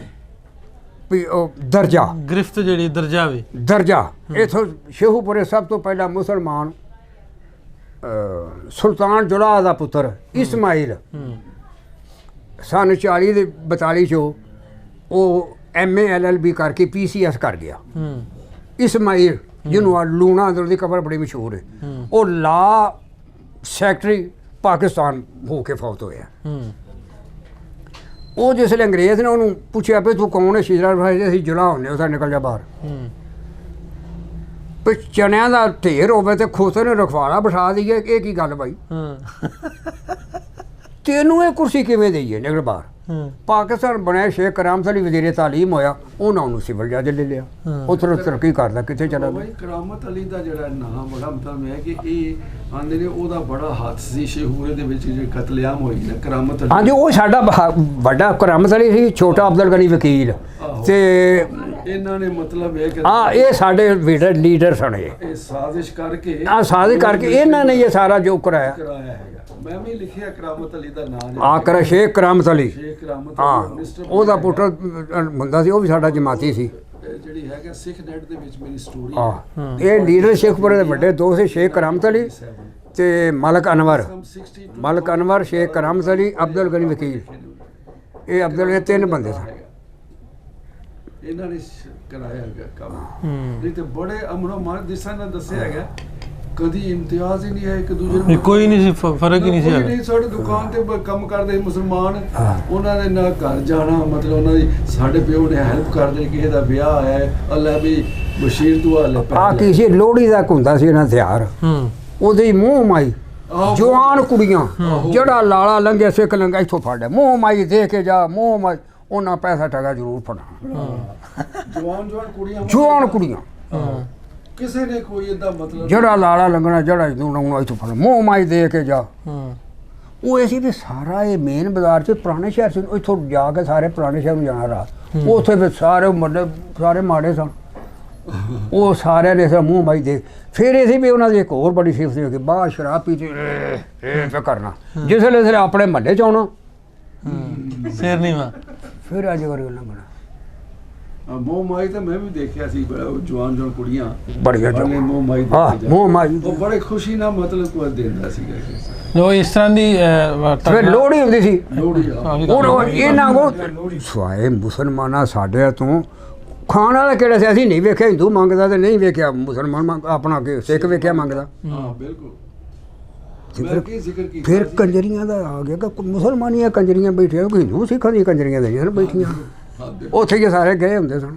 ਵੀ ਉਹ ਦਰਜਾ ਗ੍ਰਿਫਤ ਜਿਹੜੀ ਦਰਜਾ ਵੀ ਦਰਜਾ ਇਥੋਂ ਸ਼ੇਖੂਪੁਰੇ ਸਭ ਤੋਂ ਪਹਿਲਾਂ ਮੁਸਲਮਾਨ ਸੁਲਤਾਨ ਜੁਲਾਹ ਦਾ ਪੁੱਤਰ ਇਸਮਾਈਲ ਸਨ 40 ਦੇ 42 ਚੋਂ ਉਹ MA LLB ਕਰਕੇ PCS ਕਰ ਗਿਆ। ਇਸਮਾਈਲ ਜਿਹਨੂੰ ਲੂਣਾ ਦੀ ਕਬਰ ਬੜੀ ਮਸ਼ਹੂਰ ਹੈ, ਉਹ ਲਾ ਸੈਕਟਰੀ ਪਾਕਿਸਤਾਨ ਹੋ ਕੇ ਫੌਤ ਹੋਇਆ। ਉਹ ਜਿਸਲੇ ਅੰਗਰੇਜ਼ ਨੇ ਉਹਨੂੰ ਪੁੱਛਿਆ ਵੀ ਤੂੰ ਕੌਣ ਹੈ, ਸ਼ੀਰਾ ਭਾਈ ਅਸੀਂ ਜੁਲਾਹ ਹੁੰਦੇ, ਉਹ ਤਾਂ ਨਿਕਲ ਜਾ ਬਾਹਰ। ਵੀ ਚਨਿਆਂ ਦਾ ਢੇਰ ਹੋਵੇ ਤੇ ਖੋਤੇ ਨੇ ਰਖਵਾਲਾ ਬਿਠਾ ਦਈਏ, ਇਹ ਕੀ ਗੱਲ ਬਾਈ? ਤੈਨੂੰ ਇਹ ਕੁਰਸੀ ਕਿਵੇਂ ਦੇਈਏ? ਨਿਕਲ ਬਾਹਰ। ਪਾਕਿਸਤਾਨ ਬਣਿਆ, ਸ਼ੇਖ ਕਰਾਮਤ ਅਲੀ ਵਜ਼ੀਰ ਤਾਲੀਮ ਹੋਇਆ, ਉਹਨਾਂ ਉਹਨੂੰ ਸਿਵਲ ਜੱਜ ਲੈ ਲਿਆ। ਉੱਧਰ ਤਰੱਕੀ ਕਰਦਾ, ਕਿੱਥੇ ਚਲਾ ਗਿਆ? ਕਰਾਮਤ ਅਲੀ ਦਾ ਜਿਹੜਾ ਨਾਮ ਬੜਾ ਮਤਲਬ ਹੈ ਕਿ ਇਹ ਆਂਦੇ ਨੇ ਉਹਦਾ ਬੜਾ ਹੱਥ ਸੀ ਸ਼ੇਖੂਪੁਰੇ ਦੇ ਵਿੱਚ ਜਿਹੜੇ ਕਤਲੇਆਮ ਹੋਈ ਨਾ ਕਰਾਮਤ ਅਲੀ। ਹਾਂਜੀ, ਉਹ ਸਾਡਾ ਵੱਡਾ ਕਰਾਮਤ ਅਲੀ ਸੀ, ਛੋਟਾ ਅਬਦੁਲ ਗਨੀ ਵਕੀਲ ਤੇ ਇਹਨਾਂ ਨੇ ਮਤਲਬ ਇਹ ਕਿ ਇਹ ਸਾਡੇ ਲੀਡਰ ਸਨ। ਇਹ ਸਾਜ਼ਿਸ਼ ਕਰਕੇ ਸਾਜ਼ਿਸ਼ ਕਰਕੇ ਇਹਨਾਂ ਨੇ ਇਹ ਸਾਰਾ ਜੋ ਕਰਾਇਆ ਹੈਗਾ। ਮੈਂ ਵੀ ਲਿਖਿਆ ਕਰਾਮਤ ਅਲੀ ਦਾ ਨਾਮ ਕਰ ਸ਼ੇਖ ਕਰਾਮਤ ਅਲੀ। ਸ਼ੇਖ ਕਰਾਮਤ ਹਾਂ, ਉਹਦਾ ਪੁੱਤਰ ਬੰਦਾ ਸੀ, ਉਹ ਵੀ ਸਾਡਾ ਜਮਾਤੀ ਸੀ। ਜਿਹੜੀ ਹੈਗਾ ਸਿੱਖ ਨੈਟ ਦੇ ਵਿੱਚ ਮੇਰੀ ਸਟੋਰੀ ਹਾਂ, ਇਹ ਲੀਡਰ ਸ਼ੇਖਪੁਰੇ ਦੇ ਵੱਡੇ ਦੋ ਸੀ, ਸ਼ੇਖ ਕਰਾਮਤ ਅਲੀ ਤੇ ਮਲਕ ਅਨਵਰ। ਮਲਕ ਅਨਵਰ, ਸ਼ੇਖ ਕਰਾਮਤ ਅਲੀ, ਅਬਦੁਲ ਗਨੀ ਵਕੀਲ। ਇਹ ਅਬਦੁਲ ਇਹ ਤਿੰਨ ਬੰਦੇ ਸਨ। ਇਹਨਾਂ ਨੇ ਕਰਾਇਆ ਹੈਗਾ ਕੰਮ। ਨਹੀਂ ਤੇ ਬੜੇ ਅਮਰੋ ਮਾਨ ਜਿਸ ਤਰ੍ਹਾਂ ਦੱਸਿਆ ਹੈਗਾ, ਕਦੀ ਇਮਤਿਆਜ਼ ਹੀ ਨਹੀਂ ਹੈ ਇੱਕ ਦੂਜੇ ਨੂੰ, ਕੋਈ ਨਹੀਂ ਸੀ, ਫਰਕ ਹੀ ਨਹੀਂ ਸੀ ਹੈਗਾ। ਸਾਡੀ ਦੁਕਾਨ ਤੇ ਕੰਮ ਕਰਦੇ ਮੁਸਲਮਾਨ, ਉਹਨਾਂ ਦੇ ਨਾਲ ਘਰ ਜਾਣਾ, ਮਤਲਬ ਉਹਨਾਂ ਦੀ ਸਾਡੇ ਪਿਓ ਨੇ ਹੈਲਪ ਕਰਦੇ, ਕਿਸੇ ਦਾ ਵਿਆਹ ਹੈ, ਅੱਲਾ ਵੀ ਬਸ਼ੀਰ ਦੁਆ ਲੈ ਆ ਕੀ ਸੀ, ਲੋਹੜੀ ਦਾ ਹੁੰਦਾ ਸੀ ਇਹਨਾਂ ਤਿਉਹਾਰ। ਉਹਦੇ ਮੂੰਹ ਮਾਈ ਜਵਾਨ ਕੁੜੀਆਂ, ਜਿਹੜਾ ਲਾਲਾ ਲੰਘਿਆ ਸਿੱਖ ਲੰਘਿਆ, ਇੱਥੋਂ ਫੜ ਮੂੰਹ ਮਾਈ ਦੇ ਕੇ ਜਾ, ਮੂੰਹ ਮਾਈ ਉਹਨਾਂ ਪੈਸਾ ਟਕਾ ਜ਼ਰੂਰ ਫੜਾ। ਜਵਾਨ ਕੁੜੀਆਂ ਕਿਸੇ ਨੇ ਕੋਈ ਏਦਾਂ ਮਤਲਬ ਜਿਹੜਾ ਲਾਲਾ ਲੰਘਣਾ, ਜਿਹੜਾ ਨੂੰ ਇੱਥੋਂ ਫੜ ਮੂੰਹ ਮਾਈ ਦੇ ਕੇ ਜਾ। ਉਹ ਇਹ ਸੀ ਵੀ ਸਾਰਾ ਇਹ ਮੇਨ ਬਾਜ਼ਾਰ 'ਚ ਪੁਰਾਣੇ ਸ਼ਹਿਰ ਸੀ, ਇੱਥੋਂ ਜਾ ਕੇ ਸਾਰੇ ਪੁਰਾਣੇ ਸ਼ਹਿਰ ਨੂੰ ਜਾਣਾ ਰਾਤ। ਉੱਥੇ ਫਿਰ ਸਾਰੇ ਮੁੰਡੇ ਸਾਰੇ ਮਾੜੇ ਸਨ, ਉਹ ਸਾਰਿਆਂ ਨੇ ਮੂੰਹ ਮਾਈ ਦੇ। ਫਿਰ ਇਹ ਸੀ ਵੀ ਉਹਨਾਂ ਦੀ ਇੱਕ ਹੋਰ ਬੜੀ ਸਿਫਤ ਹੋ ਗਈ, ਬਾਹਰ ਸ਼ਰਾਬ ਪੀ ਕੇ ਇਹ ਕਰਨਾ, ਜਿਸ ਵੇਲੇ ਆਪਣੇ ਮਹੱਲੇ 'ਚ ਆਉਣਾ ਸਿਰ ਨਹੀਂ ਵਾ, ਫਿਰ ਅੱਜ ਵਾਰੀ ਲੰਘਣਾ। ਮੋਹ ਮਾਈ ਤਾਂ ਮੈਂ ਵੀ ਦੇਖਿਆ ਸੀ, ਜਵਾਨ ਕੁੜੀਆਂ ਬੜੀਆਂ ਮੋਹ ਮਾਈ, ਮੋਹ ਮਾਈ ਉਹ ਬੜੇ ਖੁਸ਼ੀ ਨਾਲ ਮਤਲਬ ਕੁਝ ਦਿੰਦਾ ਸੀਗਾ। ਜੋ ਇਸ ਤਰ੍ਹਾਂ ਦੀ ਫਿਰ ਲੋਹੜੀ ਹੁੰਦੀ ਸੀ, ਲੋਹੜੀ ਇਹਨਾਂ ਕੋਲ ਸਵਾਏ ਮੁਸਲਮਾਨਾਂ ਸਾਡੇ ਤੋਂ ਖਾਣ ਵਾਲਾ ਕਿਹੜਾ ਸੀ? ਅਸੀਂ ਨਹੀਂ ਵੇਖਿਆ ਹਿੰਦੂ ਮੰਗਦਾ ਤੇ ਨਹੀਂ ਵੇਖਿਆ ਮੁਸਲਮਾਨ ਆਪਣਾ ਸਿੱਖ ਵੇਖਿਆ ਮੰਗਦਾ। ਹਾਂ ਬਿਲਕੁਲ। ਫਿਰ ਕੰਜਰੀਆਂ ਦਾ ਆ ਗਿਆ ਕਿ ਮੁਸਲਮਾਨੀਆਂ ਕੰਜਰੀਆਂ ਬੈਠੀਆਂ, ਕੋਈ ਹਿੰਦੂ ਸਿੱਖਾਂ ਦੀਆਂ ਕੰਜਰੀਆਂ ਦੇ ਸਨ ਬੈਠੀਆਂ, ਉੱਥੇ ਹੀ ਸਾਰੇ ਗਏ ਹੁੰਦੇ ਸਨ।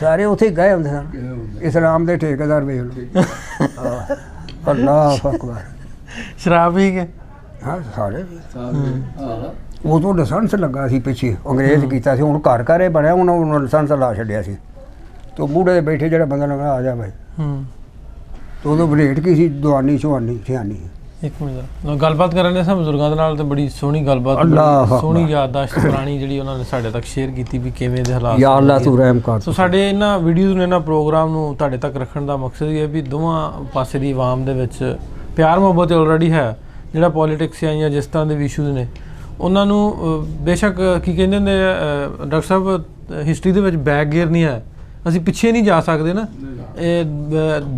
ਸਾਰੇ ਉੱਥੇ ਗਏ ਹੁੰਦੇ ਸਨ, ਇਸਲਾਮ ਦੇ ਠੇਕੇਦਾਰ ਵੇਖ ਲਓ। ਅੱਲਾਹੁ ਅਕਬਰ। ਸ਼ਰਾਬ ਵੀ ਕੇ ਹਾਂ ਸਾਰੇ ਉਦੋਂ ਲਾਇਸੈਂਸ ਲੱਗਾ ਸੀ ਪਿੱਛੇ, ਅੰਗਰੇਜ਼ ਕੀਤਾ ਸੀ, ਹੁਣ ਘਰ ਘਰ ਇਹ ਬਣਿਆ, ਉਹਨਾਂ ਲਾਇਸੈਂਸ ਲਾ ਛੱਡਿਆ ਸੀ। ਤੇ ਮੂਹਰੇ ਬੈਠੇ ਜਿਹੜਾ ਬੰਦਾ ਲੱਗਾ ਆ ਜਾ ਭਾਈ, ਤੇ ਉਦੋਂ ਬਲੇਟ ਕੀ ਸੀ, ਦਵਾਨੀ ਚੁਆਨੀ ਸਿਆਣੀ। ਇੱਕ ਮਿੰਟ ਗੱਲਬਾਤ ਕਰਨ ਦੇ ਸਾਂ ਬਜ਼ੁਰਗਾਂ ਦੇ ਨਾਲ, ਤੇ ਬੜੀ ਸੋਹਣੀ ਗੱਲਬਾਤ, ਸੋਹਣੀ ਯਾਦਦਾਸ਼ਤ ਪੁਰਾਣੀ ਜਿਹੜੀ ਉਹਨਾਂ ਨੇ ਸਾਡੇ ਤੱਕ ਸ਼ੇਅਰ ਕੀਤੀ ਵੀ ਕਿਵੇਂ ਦੇ ਹਾਲਾਤ। ਯਾ ਅੱਲਾ ਤੂੰ ਰਹਿਮ ਕਰ। ਸੋ ਸਾਡੇ ਇਹਨਾਂ ਵੀਡੀਓਜ਼ ਨੂੰ, ਇਹਨਾਂ ਪ੍ਰੋਗਰਾਮ ਨੂੰ ਤੁਹਾਡੇ ਤੱਕ ਰੱਖਣ ਦਾ ਮਕਸਦ ਇਹ ਹੈ ਵੀ ਦੋਵਾਂ ਪਾਸੇ ਦੀ ਆਵਾਮ ਦੇ ਵਿੱਚ ਪਿਆਰ ਮੁਹੱਬਤ ਆਲਰੇਡੀ ਹੈ। ਜਿਹੜਾ ਪੋਲੀਟਿਕਸ ਜਾਂ ਜਿਸ ਤਰ੍ਹਾਂ ਦੇ ਵੀ ਇਸ਼ੂਜ਼ ਨੇ, ਉਹਨਾਂ ਨੂੰ ਬੇਸ਼ੱਕ ਕੀ ਕਹਿੰਦੇ ਨੇ ਡਾਕਟਰ ਸਾਹਿਬ, ਹਿਸਟਰੀ ਦੇ ਵਿੱਚ ਬੈਕ ਗੇਅਰ ਨਹੀਂ ਹੈ, ਅਸੀਂ ਪਿੱਛੇ ਨਹੀਂ ਜਾ ਸਕਦੇ ਨਾ। ਇਹ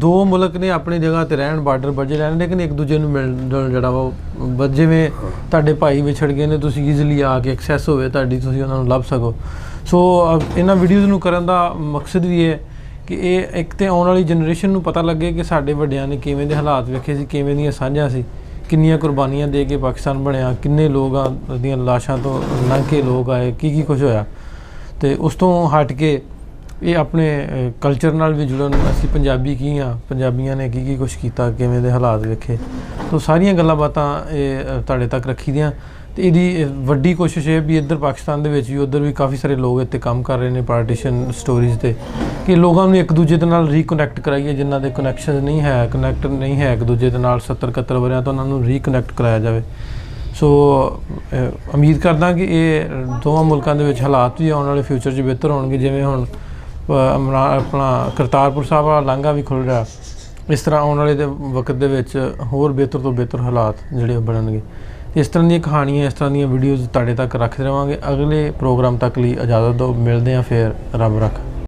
ਦੋ ਮੁਲਕ ਨੇ ਆਪਣੀ ਜਗ੍ਹਾ ਤੇ ਰਹਿਣ, ਬਾਰਡਰ ਬਜੇ ਰਹਿਣ, ਲੇਕਿਨ ਇੱਕ ਦੂਜੇ ਨੂੰ ਮਿਲਣ ਜਿਹੜਾ ਵਾ, ਜਿਵੇਂ ਤੁਹਾਡੇ ਭਾਈ ਵਿਛੜ ਗਏ ਨੇ, ਤੁਸੀਂ ਈਜ਼ੀਲੀ ਆ ਕੇ ਐਕਸੈਸ ਹੋਵੇ ਤੁਹਾਡੀ, ਤੁਸੀਂ ਉਹਨਾਂ ਨੂੰ ਲੱਭ ਸਕੋ। ਸੋ ਇਹਨਾਂ ਵੀਡੀਓਜ਼ ਨੂੰ ਕਰਨ ਦਾ ਮਕਸਦ ਵੀ ਇਹ ਕਿ ਇਹ ਇੱਕ ਤਾਂ ਆਉਣ ਵਾਲੀ ਜਨਰੇਸ਼ਨ ਨੂੰ ਪਤਾ ਲੱਗੇ ਕਿ ਸਾਡੇ ਵੱਡਿਆਂ ਨੇ ਕਿਵੇਂ ਦੇ ਹਾਲਾਤ ਵੇਖੇ ਸੀ, ਕਿਵੇਂ ਦੀਆਂ ਸਾਂਝਾਂ ਸੀ, ਕਿੰਨੀਆਂ ਕੁਰਬਾਨੀਆਂ ਦੇ ਕੇ ਪਾਕਿਸਤਾਨ ਬਣਿਆ, ਕਿੰਨੇ ਲੋਕਾਂ ਦੀਆਂ ਲਾਸ਼ਾਂ ਤੋਂ ਲੰਘ ਕੇ ਲੋਕ ਆਏ, ਕੀ ਕੁਝ ਹੋਇਆ। ਅਤੇ ਉਸ ਤੋਂ ਹਟ ਕੇ ਇਹ ਆਪਣੇ ਕਲਚਰ ਨਾਲ ਵੀ ਜੁੜਨ, ਅਸੀਂ ਪੰਜਾਬੀ ਕੀ ਹਾਂ, ਪੰਜਾਬੀਆਂ ਨੇ ਕੀ ਕੁਛ ਕੀਤਾ, ਕਿਵੇਂ ਦੇ ਹਾਲਾਤ ਵੇਖੇ। ਤੋ ਸਾਰੀਆਂ ਗੱਲਾਂ ਬਾਤਾਂ ਇਹ ਤੁਹਾਡੇ ਤੱਕ ਰੱਖੀ ਦੀਆਂ। ਅਤੇ ਤੇ ਇਹਦੀ ਵੱਡੀ ਕੋਸ਼ਿਸ਼ ਇਹ ਵੀ ਇੱਧਰ ਪਾਕਿਸਤਾਨ ਦੇ ਵਿੱਚ ਵੀ ਉੱਧਰ ਵੀ ਕਾਫੀ ਸਾਰੇ ਲੋਕ ਇੱਥੇ ਕੰਮ ਕਰ ਰਹੇ ਨੇ ਪਾਰਟੀਸ਼ਨ ਸਟੋਰੀਜ਼ ਤੇ, ਕਿ ਲੋਕਾਂ ਨੂੰ ਇੱਕ ਦੂਜੇ ਦੇ ਨਾਲ ਰੀਕਨੈਕਟ ਕਰਾਈਏ, ਜਿਨ੍ਹਾਂ ਦੇ ਕਨੈਕਸ਼ਨ ਨਹੀਂ ਹੈ, ਕਨੈਕਟ ਨਹੀਂ ਹੈ ਇੱਕ ਦੂਜੇ ਦੇ ਨਾਲ 70-71 ਵਰਿਆਂ ਤੋਂ, ਉਹਨਾਂ ਨੂੰ ਰੀਕਨੈਕਟ ਕਰਾਇਆ ਜਾਵੇ। ਸੋ ਉਮੀਦ ਕਰਦਾ ਕਿ ਇਹ ਦੋਵਾਂ ਮੁਲਕਾਂ ਦੇ ਵਿੱਚ ਹਾਲਾਤ ਵੀ ਆਉਣ ਵਾਲੇ ਫਿਊਚਰ 'ਚ ਬਿਹਤਰ ਹੋਣਗੇ। ਜਿਵੇਂ ਹੁਣ ਆਪਣਾ ਕਰਤਾਰਪੁਰ ਸਾਹਿਬ ਵਾਲਾ ਲਾਂਘਾ ਵੀ ਖੁੱਲ੍ਹ ਰਿਹਾ, ਇਸ ਤਰ੍ਹਾਂ ਆਉਣ ਵਾਲੇ ਦੇ ਵਕਤ ਦੇ ਵਿੱਚ ਹੋਰ ਬਿਹਤਰ ਤੋਂ ਬਿਹਤਰ ਹਾਲਾਤ ਜਿਹੜੇ ਉਹ ਬਣਨਗੇ। ਇਸ ਤਰ੍ਹਾਂ ਦੀਆਂ ਕਹਾਣੀਆਂ, ਇਸ ਤਰ੍ਹਾਂ ਦੀਆਂ ਵੀਡੀਓਜ਼ ਤੁਹਾਡੇ ਤੱਕ ਰੱਖਦੇ ਰਹਾਂਗੇ। ਅਗਲੇ ਪ੍ਰੋਗਰਾਮ ਤੱਕ ਲਈ ਇਜਾਜ਼ਤ ਦਿਓ, ਮਿਲਦੇ ਹਾਂ ਫਿਰ, ਰੱਬ ਰੱਖ।